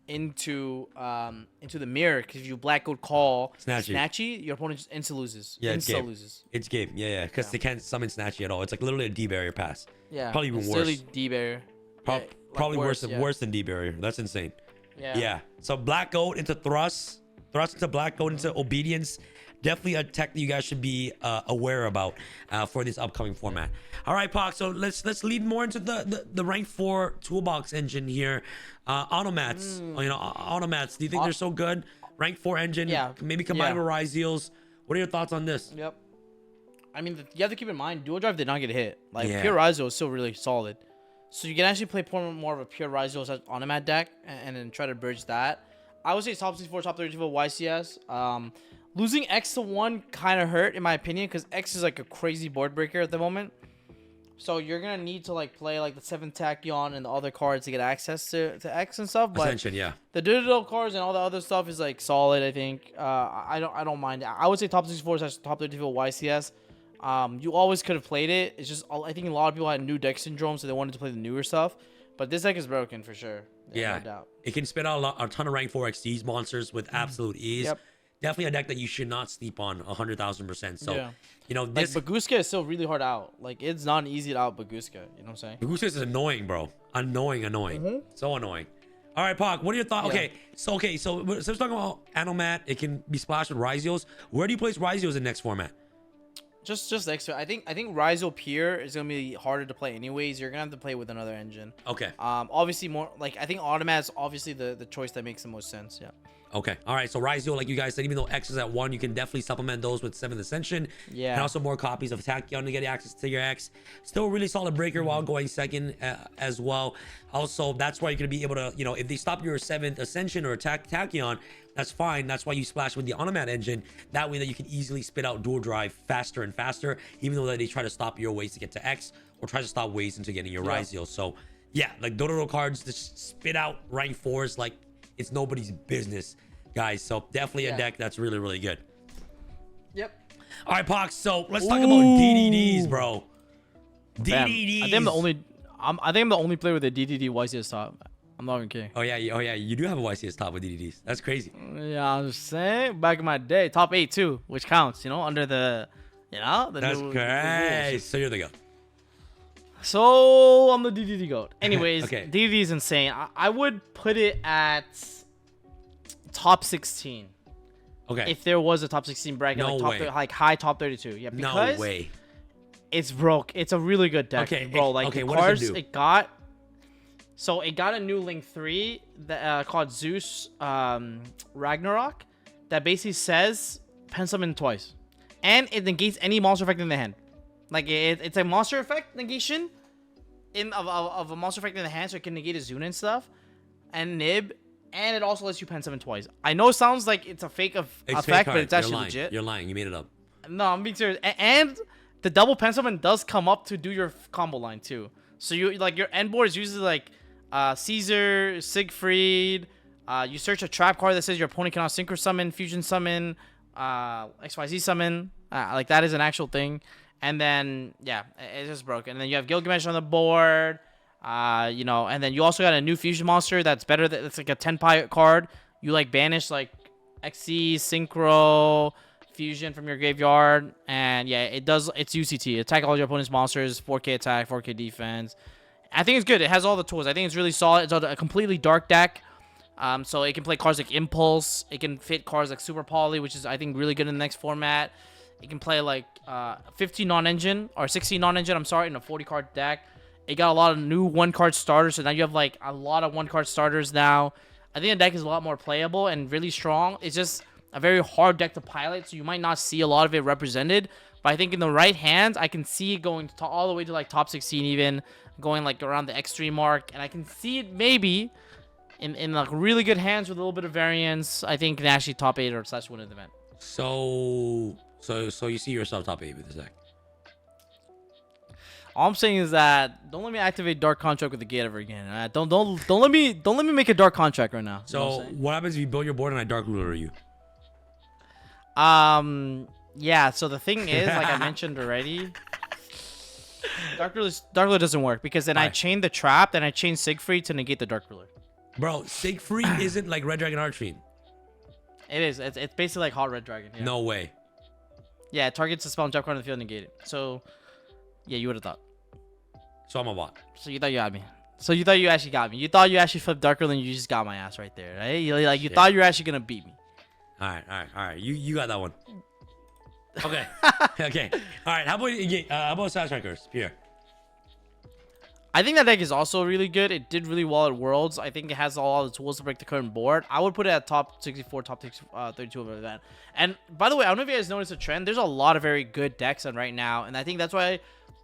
into the mirror, because if you Black Goat call Snatchy, your opponent just insta loses. Yeah, it's game. Yeah, because they can't summon Snatchy at all. It's like literally a D barrier pass. Yeah, probably even worse. Literally D barrier. Probably worse than D barrier. That's insane. Yeah. So Black Goat into thrust into Black Goat into Obedience. Definitely a tech that you guys should be aware about for this upcoming format. All right, Pac. So let's lead more into the rank 4 toolbox engine here. Automats. Automats. Do you think they're so good? Rank 4 engine. Yeah. Maybe combined with Ryzeals. What are your thoughts on this? Yep. I mean, you have to keep in mind, Dual Drive did not get hit. Like pure Ryzeal is still really solid. So you can actually play more of a pure Ryzeal Automat deck and then try to bridge that. I would say top 64, top 32 for YCS. Losing X to 1 kind of hurt in my opinion, because X is like a crazy board breaker at the moment. So you're gonna need to like play like the 7th Tachyon and the other cards to get access to X and stuff. But Ascension, yeah. The digital cards and all the other stuff is like solid. I think. I don't mind. I would say top 64 / top 32 for YCS. You always could have played it. It's just I think a lot of people had new deck syndrome, so they wanted to play the newer stuff. But this deck is broken for sure. Yeah, no doubt. It can spit out a ton of rank 4 XDs monsters with absolute ease. Yep. Definitely a deck that you should not sleep on 100,000%. So, this like Baguska is still really hard out. Like, it's not an easy to out Baguska. You know what I'm saying? Baguska is annoying, bro. Annoying. So annoying. All right, Pac, what are your thoughts? Yeah. So let's talk about Automat. It can be splashed with Ryzeals. Where do you place Ryzeals in next format? Just extra. I think Ryzeal Pier is gonna be harder to play anyways. You're gonna have to play with another engine. Okay. Obviously more like I think Automat is obviously the choice that makes the most sense. Yeah. Okay. All right. So Ryzeal, like you guys said, even though X is at 1, you can definitely supplement those with 7th Ascension. Yeah. And also more copies of Tachyon to get access to your X. Still a really solid breaker while going second as well. Also, that's why you're going to be able to, if they stop your 7th Ascension or Tachyon, that's fine. That's why you splash with the Automat engine. That way that you can easily spit out dual drive faster and faster, even though they try to stop your ways to get to X or try to stop ways into getting your Ryzeal. So, yeah, like Dodo cards just spit out rank 4s like it's nobody's business, guys. So definitely a deck that's really, really good. Yep. All right, Pac. So let's talk about DDDs, bro. DDDs. I think I'm the only player with a DDD YCS top. I'm not even kidding. Oh yeah. You do have a YCS top with DDDs. That's crazy. Yeah, I'm just saying. Back in my day, top 8 too, which counts. Under the, That's great. So you're the go. So I'm the DDD goat. Anyways, okay. DDD is insane. I would put it at top 16. Okay. If there was a top 16 bracket, no like high top 32. Yeah. Because, no way. It's broke. It's a really good deck, Okay, bro. Like okay, the what does cards it do? it got. So it got a new Link 3 that called Zeus Ragnarok that basically says pen summon twice, and it negates any monster effect in the hand. Like it's a monster effect negation of a monster effect in the hand, so it can negate a Zuna and stuff, and Nib, and it also lets you pen summon twice. I know it sounds like it's a fake effect, but it's actually legit. You're lying. You made it up. No, I'm being serious. And the double pen summon does come up to do your combo line too. So you like your end board is usually like Caesar, Siegfried. You search a trap card that says your opponent cannot synchro summon, fusion summon, XYZ summon. Like that is an actual thing. And then yeah, it's just broken. And then you have Gilgamesh on the board. You know, and then you also got a new fusion monster that's better. That's like a Tenpai card. You like banish like XC, Synchro, Fusion from your graveyard, and yeah, it does. It's UCT. Attack all your opponent's monsters. 4K attack, 4K defense. I think it's good. It has all the tools. I think it's really solid. It's a completely dark deck. So it can play cards like Impulse. It can fit cards like Super Poly, which is I think really good in the next format. It can play like 15 non-engine or 16 non-engine. I'm sorry, in a 40 card deck. It got a lot of new 1-card starters, so now you have like a lot of 1-card starters now. I think the deck is a lot more playable and really strong. It's just a very hard deck to pilot, so you might not see a lot of it represented. But I think in the right hands, I can see it going all the way to like top 16 even, going like around the extreme mark. And I can see it maybe in like really good hands with a little bit of variance. I think can actually top 8 or / win an event. So you see yourself top 8 with this deck? All I'm saying is that don't let me activate Dark Contract with the gate ever again. Don't let me make a Dark Contract right now. So what happens if you build your board and I Dark Ruler you? Yeah, so the thing is, like I mentioned already, Dark Ruler doesn't work because then I chain the trap, then I chain Siegfried to negate the Dark Ruler. Bro, Siegfried isn't like Red Dragon Archfiend. It is. It's basically like Hot Red Dragon. Yeah. No way. Yeah, it targets the spell and trap card on the field and negate it. So, yeah, you would have thought. So I'm a bot. So you thought you got me. So you thought you actually got me. You thought you actually flipped Dark Ruler and you just got my ass right there, right? You thought you were actually gonna beat me. All right. You got that one. Okay. Okay. All right. How about Side Strikers, Pierre? I think that deck is also really good. It did really well at Worlds. I think it has all the tools to break the current board. I would put it at top 64, top 32 of the event. And by the way, I don't know if you guys noticed a trend. There's a lot of very good decks on right now, and I think that's why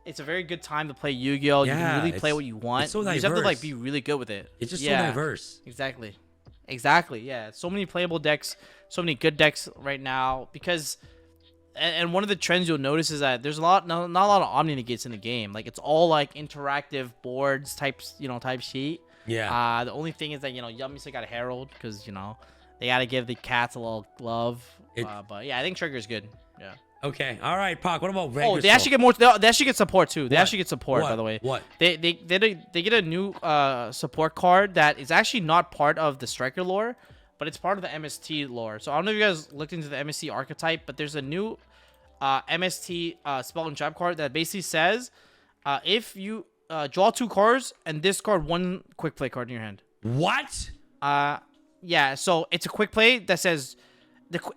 it's a very good time to play Yu-Gi-Oh. Yeah, you can really play what you want. It's so you diverse. just have to like be really good with it. It's just so diverse. Exactly. Yeah. So many playable decks, so many good decks right now because. And one of the trends you'll notice is that there's not a lot of Omni negates in the game. Like it's all like interactive boards type sheet. Yeah. The only thing is that Yummy still got a Herald because they gotta give the cats a little love. But yeah, I think Trigger is good. Yeah. Okay. All right, Pac. What about Vanquish Soul? They actually get more. They actually get support too. They actually get support, by the way. What? They get a new support card that is actually not part of the Striker lore, but it's part of the MST lore. So I don't know if you guys looked into the MST archetype, but there's a new MST spell and trap card that basically says if you draw 2 cards and discard 1 quick play card in your hand. What? Yeah, so it's a quick play that says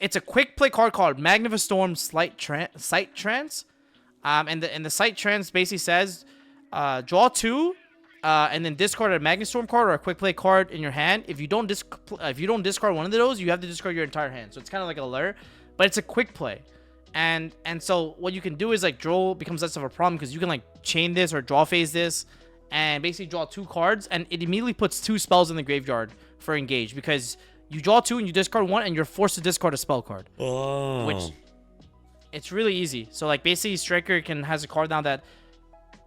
it's a quick play card called Magnificent Storm Sight Trance. And the Sight Trance basically says draw 2 and then discard a Magnet Storm card or a quick play card in your hand. If you don't discard one of those, you have to discard your entire hand. So it's kind of like a lure, but it's a quick play. And so what you can do is like draw becomes less of a problem because you can like chain this or draw phase this and basically draw 2 cards and it immediately puts 2 spells in the graveyard for engage because you draw 2 and you discard 1 and you're forced to discard a spell card. Oh. Which it's really easy. So like basically Striker has a card now that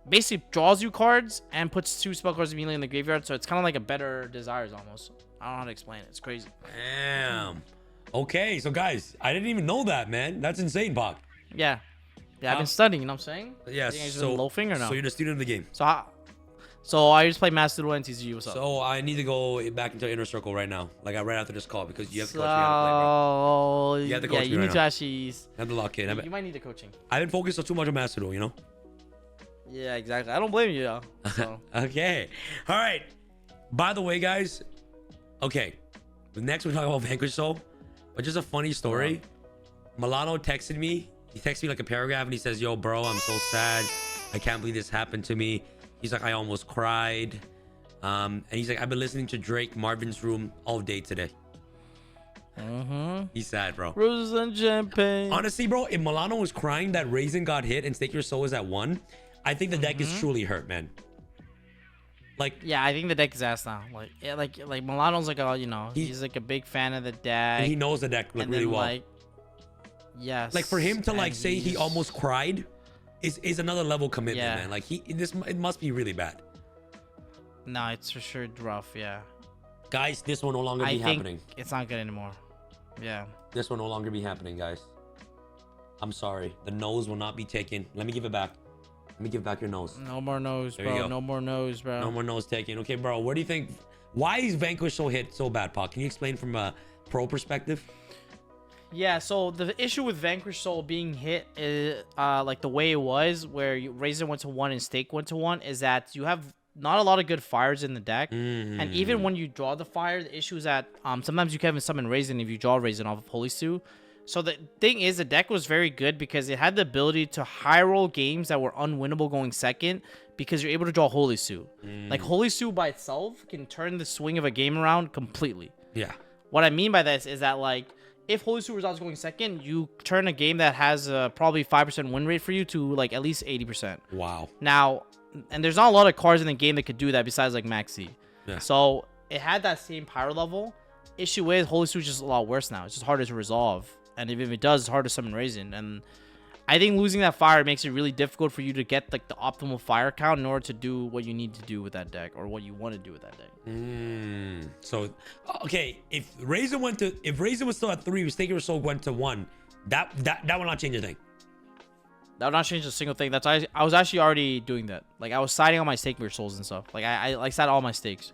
basically draws you cards and puts 2 spell cards immediately in the graveyard. So it's kind of like a better Desires almost. I don't know how to explain it. It's crazy. Damn. Okay, so guys, I didn't even know that, man. That's insane, Pac. Yeah. I've been studying, you know what I'm saying? Yeah, so loafing or no? So you're the student of the game. So I just play Master Duel and TCG. What's up? So I need to go back into Inner Circle right now. Like right after this call because you have to coach me how to play, bro. You have to coach me you right need now. to actually. I have to lock in. You might need the coaching. I've been focused on too much on Master Duel, you know? Yeah, exactly. I don't blame you, though. So. Okay. All right. By the way, guys. Okay. Next we're talking about Vanquish Soul. But just a funny story. Milano texted me He texts me like a paragraph and he says, yo, bro, I'm so sad. I can't believe this happened to me. He's like, I almost cried. And he's like, I've been listening to Drake Marvin's Room all day today. He's sad, bro. Roses and champagne. Honestly, bro, if Milano was crying that Raisin got hit and Stake Your Soul is at 1, I think the deck is truly hurt, man. Like, yeah, I think the deck is ass now. Like, yeah, like Milano's like, oh, you know, he's like a big fan of the deck. And he knows the deck like really well. Like, yes. Like for him to like say he almost cried is another level commitment, man. Like it must be really bad. No, it's for sure rough. Yeah. Guys, this will no longer be happening. It's not good anymore. Yeah. This will no longer be happening, guys. I'm sorry. The nose will not be taken. Let me give it back. Let me give back your nose. No more nose, there you bro. go. No more nose, bro. No more nose taken. Okay, bro. What do you think? Why is Vanquish Soul hit so bad, Pac? Can you explain from a pro perspective? Yeah, so the issue with Vanquish Soul being hit is like the way it was, where Raisin went to 1 and Stake went to 1, is that you have not a lot of good fires in the deck. And even when you draw the fire, the issue is that sometimes you can't even summon Raisin if you draw Raisin off of Holy Stew. So the thing is, the deck was very good because it had the ability to high roll games that were unwinnable going second because you're able to draw Holy Stew. Like Holy Stew by itself can turn the swing of a game around completely. Yeah. What I mean by this is that like if Holy Stew results going second, you turn a game that has probably 5% win rate for you to like at least 80%. Wow. Now, and there's not a lot of cards in the game that could do that besides like Maxi. Yeah. So it had that same power level. Issue is Holy Stew is just a lot worse now. It's just harder to resolve. And if it does, it's hard to summon Raisin. And I think losing that fire makes it really difficult for you to get like the optimal fire count in order to do what you need to do with that deck or what you want to do with that deck. So, okay, if Raisin was still at 3, Stake Your Soul went to 1, that will not change a thing. That would not change a single thing. I was actually already doing that. Like I was siding on my Stake Your Souls and stuff. Like I like sat all my stakes,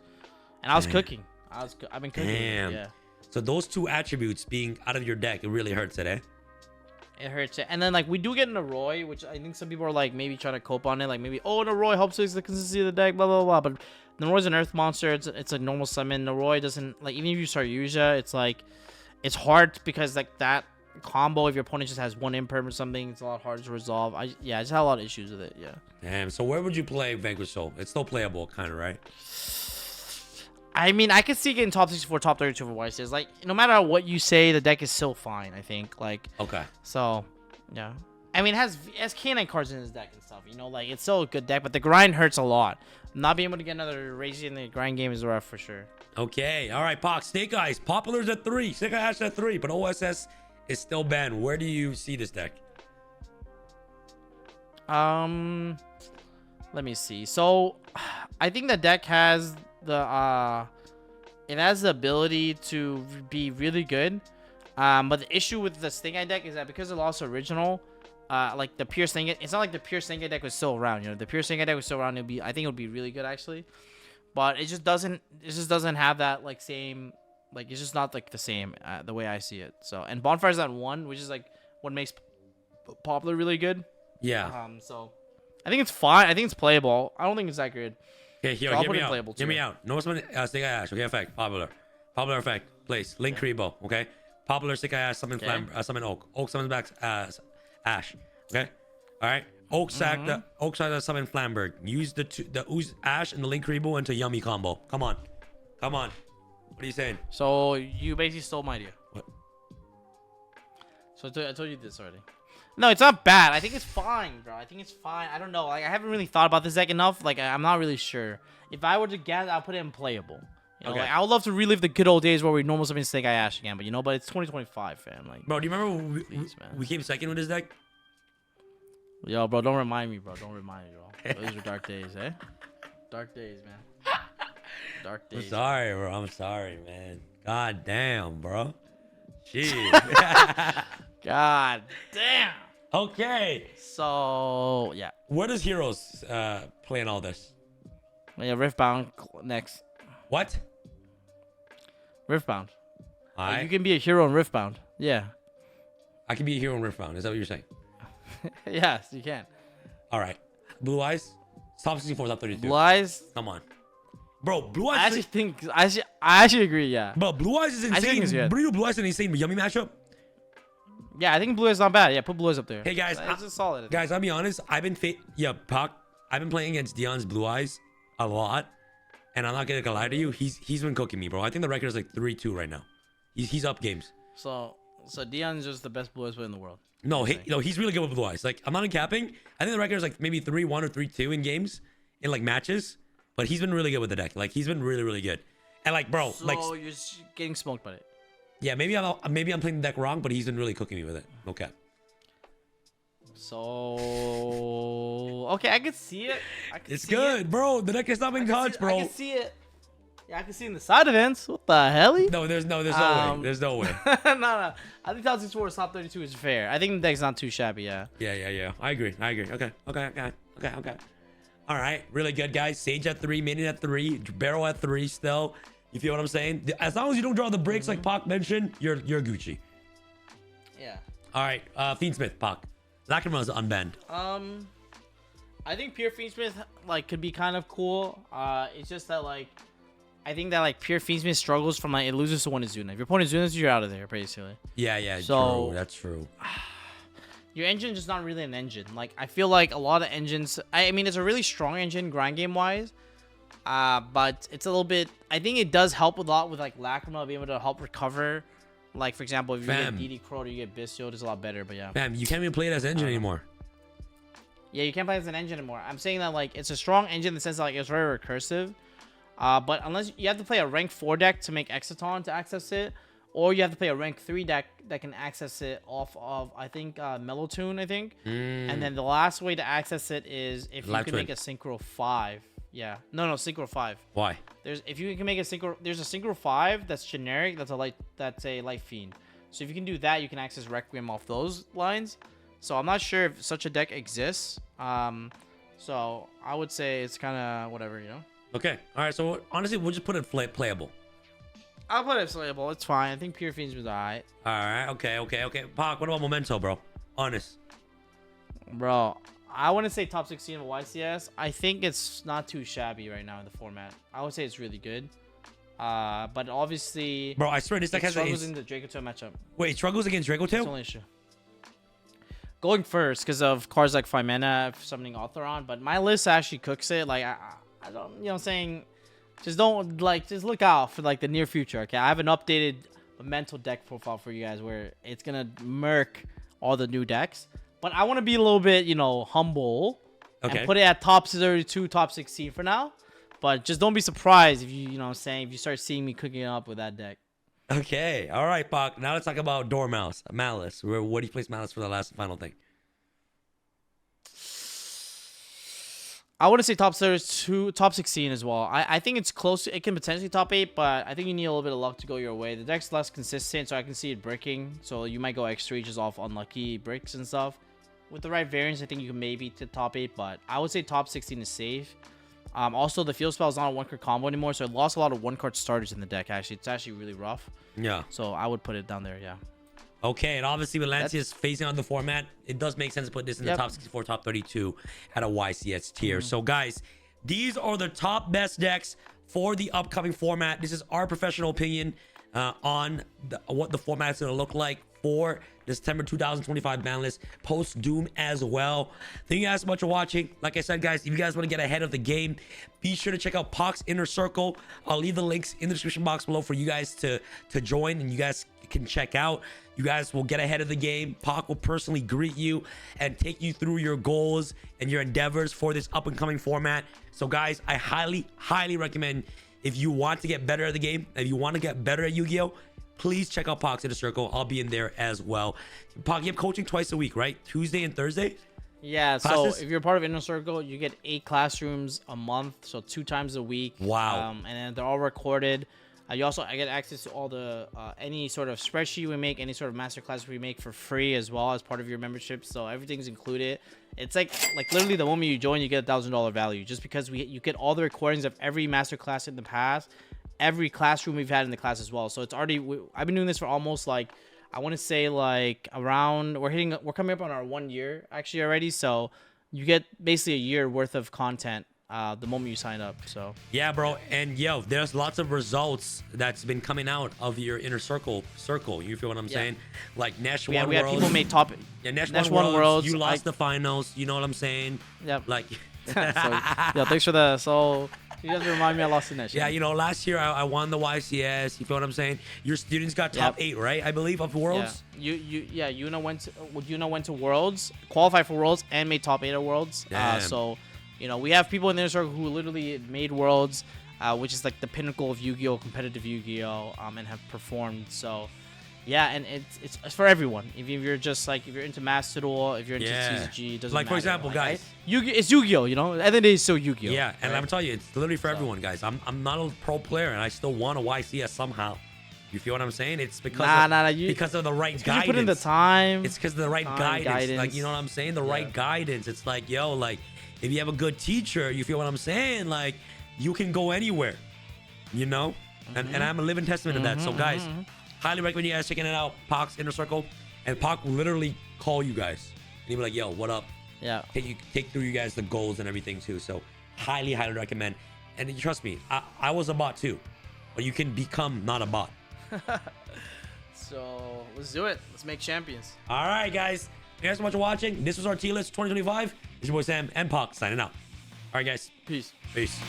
and I was cooking. I've been cooking. Damn. Yeah. So those 2 attributes being out of your deck, it really hurts it, eh? It hurts it. And then like we do get an Arroy, which I think some people are like maybe trying to cope on it. Like maybe, oh, an Arroy helps fix the consistency of the deck, blah, blah, blah. But the Arroy's an earth monster. It's a normal summon. Arroy doesn't, like, even if you start Yuja, it's like, it's hard because like that combo, if your opponent just has 1 imperm or something, it's a lot harder to resolve. I just had a lot of issues with it. Yeah. Damn. So where would you play Vanquish Soul? It's still playable, kind of, right? I mean, I could see getting top 64, top 32 for Weiss. Like, no matter what you say, the deck is still fine, I think. Like, okay. So, yeah. I mean, it has K9 cards in his deck and stuff, you know? Like, it's still a good deck, but the grind hurts a lot. Not being able to get another Raisin in the grind game is rough for sure. Okay. All right, Pac. Snake Eyes. Popular's at 3. Snake Eyes at 3, but OSS is still banned. Where do you see this deck? Let me see. So, I think the deck has it has the ability to be really good, but the issue with the Sting Eye deck is that because it lost original, like the pure Sting Eye, it's not like the pure Sting Eye deck was still around. You know, the pure Sting Eye deck was still around. I think it would be really good actually, but it just doesn't have that like same, like it's just not like the same the way I see it. So, and Bonfire's at 1, which is like what makes Popular really good. Yeah. So I think it's fine. I think it's playable. I don't think it's that good. Okay, here, so hear me out. Hear me out. No summon Stick Eye Ash. Okay, effect. Popular effect. Place. Link Kribo. Okay. Popular Stick Eye Ash. Summon summon Oak. Oak summons back Ash. Okay. All right. Oak sack the summon Flamberg. Use the Ooze Ash and the Link Kribo into Yummy combo. Come on. What are you saying? So you basically stole my idea. What? So I told you this already. No, it's not bad. I think it's fine, bro. I think it's fine. I don't know. Like, I haven't really thought about this deck enough. Like, I'm not really sure. If I were to guess, I'll put it in playable. You know, okay. Like, I would love to relive the good old days where we normal summon Snake Eye Ash again. But, but it's 2025, fam. Like, bro, do you remember we came second with this deck? Yo, bro, don't remind me, bro. Don't remind me, bro. Those were dark days, eh? Dark days, man. Dark days. I'm sorry, bro. I'm sorry, man. God damn, bro. Shit. God damn. Okay. So, yeah. Where does Heroes play in all this? Yeah, Riftbound next. What? Riftbound. Like, you can be a hero in Riftbound. Yeah. I can be a hero in Riftbound. Is that what you're saying? Yes, you can. All right. Blue Eyes. Top 64, top 32. Blue Eyes. Come on. Bro, Blue Eyes. I actually agree, yeah. Bro, Blue Eyes is insane. Blue Eyes is an insane yummy matchup. Yeah, I think blue is not bad. Yeah, put blue eyes up there. Hey guys, It's just solid. guys, I'll be honest. I've been Pac. I've been playing against Dion's blue eyes a lot, and I'm not gonna lie to you. He's been cooking me, bro. I think the record is like 3-2 right now. He's up games. So Dion's just the best blue eyes player in the world. No, he's really good with blue eyes. Like, I'm not capping. I think the record is like maybe 3-1 or 3-2 in games, in like matches. But he's been really good with the deck. Like, he's been really, really good. And like, bro, So like, you're just getting smoked by it. yeah, maybe I'm playing the deck wrong, but he's been really cooking me with it. Okay. So okay, I can see it. It's good, bro. The deck is not being touched, bro. I can see it. Yeah, I can see in the side events. What the hell? No, there's no way. There's no way. no. I think top 64 top 32 is fair. I think the deck's not too shabby. Yeah. Yeah. I agree. Okay. All right, really good, guys. Sage at 3, Minion at 3, Barrel at 3 still. You feel what I'm saying? As long as you don't draw the bricks like Pac mentioned, you're Gucci. Yeah. All right, Fiendsmith, Pac. Lacrima's unbanned. I think pure Fiendsmith like could be kind of cool. It's just that like I think that like pure Fiendsmith struggles from like it loses to one Izuna. If your opponent Izuna, you're out of there basically. Yeah. So, true. That's true. Your engine's just not really an engine. Like I feel like a lot of engines. I mean, it's a really strong engine grind game wise. But it's a little bit. I think it does help a lot with like Lacrima being able to help recover. Like for example, if you get DD Crow or you get Bistio, it's a lot better. But yeah. Bam, you can't even play it as engine anymore. Yeah, you can't play it as an engine anymore. I'm saying that like it's a strong engine in the sense that like it's very recursive. But unless you have to play a rank 4 deck to make Exciton to access it, or you have to play a rank 3 deck that can access it off of I think Mellowtune, I think. And then the last way to access it is if you can make a Synchro 5. Yeah. No, Synchro 5. Why? If you can make a Synchro, there's a Synchro 5 that's generic, that's a light fiend. So if you can do that, you can access Requiem off those lines. So I'm not sure if such a deck exists. So I would say it's kind of whatever, you know. Okay. All right. So honestly, we'll just put it playable. I'll put it playable. It's fine. I think Pure Fiends was alright. All right. Okay. Pac, what about Momento, bro? Honest. Bro, I wouldn't say top 16 of YCS. I think it's not too shabby right now in the format. I would say it's really good. But obviously, bro, I swear this deck has struggles in the Draco Tail matchup. Wait, it struggles against Draco Tail? That's the only issue. Going first because of cards like Fimena summoning Authoron, but my list actually cooks it. Like I don't, you know what I'm saying? Just look out for like the near future, okay? I have an updated mental deck profile for you guys where it's gonna murk all the new decks. But I want to be a little bit, you know, humble and put it at top 32, top 16 for now. But just don't be surprised if you know what I'm saying, if you start seeing me cooking up with that deck. Okay. All right, Pac. Now let's talk about Dormouse, Malice. Where do you place Malice for the last and final thing? I want to say top 32, top 16 as well. I think it's close. It can potentially top 8, but I think you need a little bit of luck to go your way. The deck's less consistent, so I can see it bricking. So you might go X3 just off unlucky bricks and stuff. With the right variants, I think you can maybe to top 8, but I would say top 16 is safe. Also, the field spell is not a one-card combo anymore, so it lost a lot of one-card starters in the deck, actually. It's actually really rough. Yeah. So I would put it down there, yeah. Okay, and obviously with Lancius phasing on the format, it does make sense to put this in the top 64, top 32 at a YCS tier. So guys, these are the top best decks for the upcoming format. This is our professional opinion on what the format is going to look like for December 2025 Banlist post Doom as well. Thank you guys so much for watching. Like I said, guys, if you guys want to get ahead of the game, be sure to check out Pac's Inner Circle. I'll leave the links in the description box below for you guys to join, and you guys can check out. You guys will get ahead of the game. Pac will personally greet you and take you through your goals and your endeavors for this up and coming format. So guys, I highly recommend, if you want to get better at the game, if you want to get better at Yu-Gi-Oh, please check out Pac's Inner Circle. I'll be in there as well. Pac, you have coaching twice a week, right? Tuesday and Thursday? Yeah, classes? So if you're part of Inner Circle, you get 8 classrooms a month, so 2 times a week. Wow. And then they're all recorded. I get access to all the any sort of spreadsheet we make, any sort of masterclass we make for free as well as part of your membership. So everything's included. It's like literally the moment you join, you get $1,000 value just because you get all the recordings of every masterclass in the past, every classroom we've had in the class as well. So it's already I've been doing this for almost like I want to say like around we're coming up on our 1 year actually already. So you get basically a year worth of content the moment you sign up. So yeah, bro. And yo, there's lots of results that's been coming out of your inner circle. You feel what I'm saying? Like Nash we One had Worlds. people made top. Yeah, Nash One One Worlds. You lost the finals. You know what I'm saying? Yep. Like. So, yeah, thanks for that. So you guys remind me I lost in that shit. Yeah, you know, last year I won the YCS. You feel what I'm saying? Your students got top 8, right? I believe of Worlds. Yeah. Yuna went to Worlds, qualified for Worlds, and made top 8 at Worlds. So, you know, we have people in the inner circle who literally made Worlds, which is like the pinnacle of Yu-Gi-Oh, competitive Yu-Gi-Oh, and have performed. So, yeah, and it's for everyone. If you're just like, if you're into Master Duel, if you're into TCG, it doesn't like matter. for example, like, guys, it's Yu-Gi-Oh. You know, at the end of the day, it's still Yu-Gi-Oh. Yeah, and right? I'm telling you, it's literally for everyone, guys. I'm not a pro player, and I still won a YCS somehow. You feel what I'm saying? It's because because of the right guidance. You put in the time. It's because of the right guidance. Like, you know what I'm saying? The right guidance. It's like, yo, like, if you have a good teacher, you feel what I'm saying? Like, you can go anywhere. You know? And I'm a living testament of that. So, guys, highly recommend you guys checking it out. Pac's Inner Circle. And Pac will literally call you guys. And he'll be like, yo, what up? Yeah. Take through you guys the goals and everything, too. So, highly recommend. And trust me, I was a bot, too. But you can become not a bot. So let's do it. Let's make champions. All right, guys. Thank you guys so much for watching. This was our T-List 2025. This is your boy Sam and Pac signing out. All right, guys. Peace. Peace.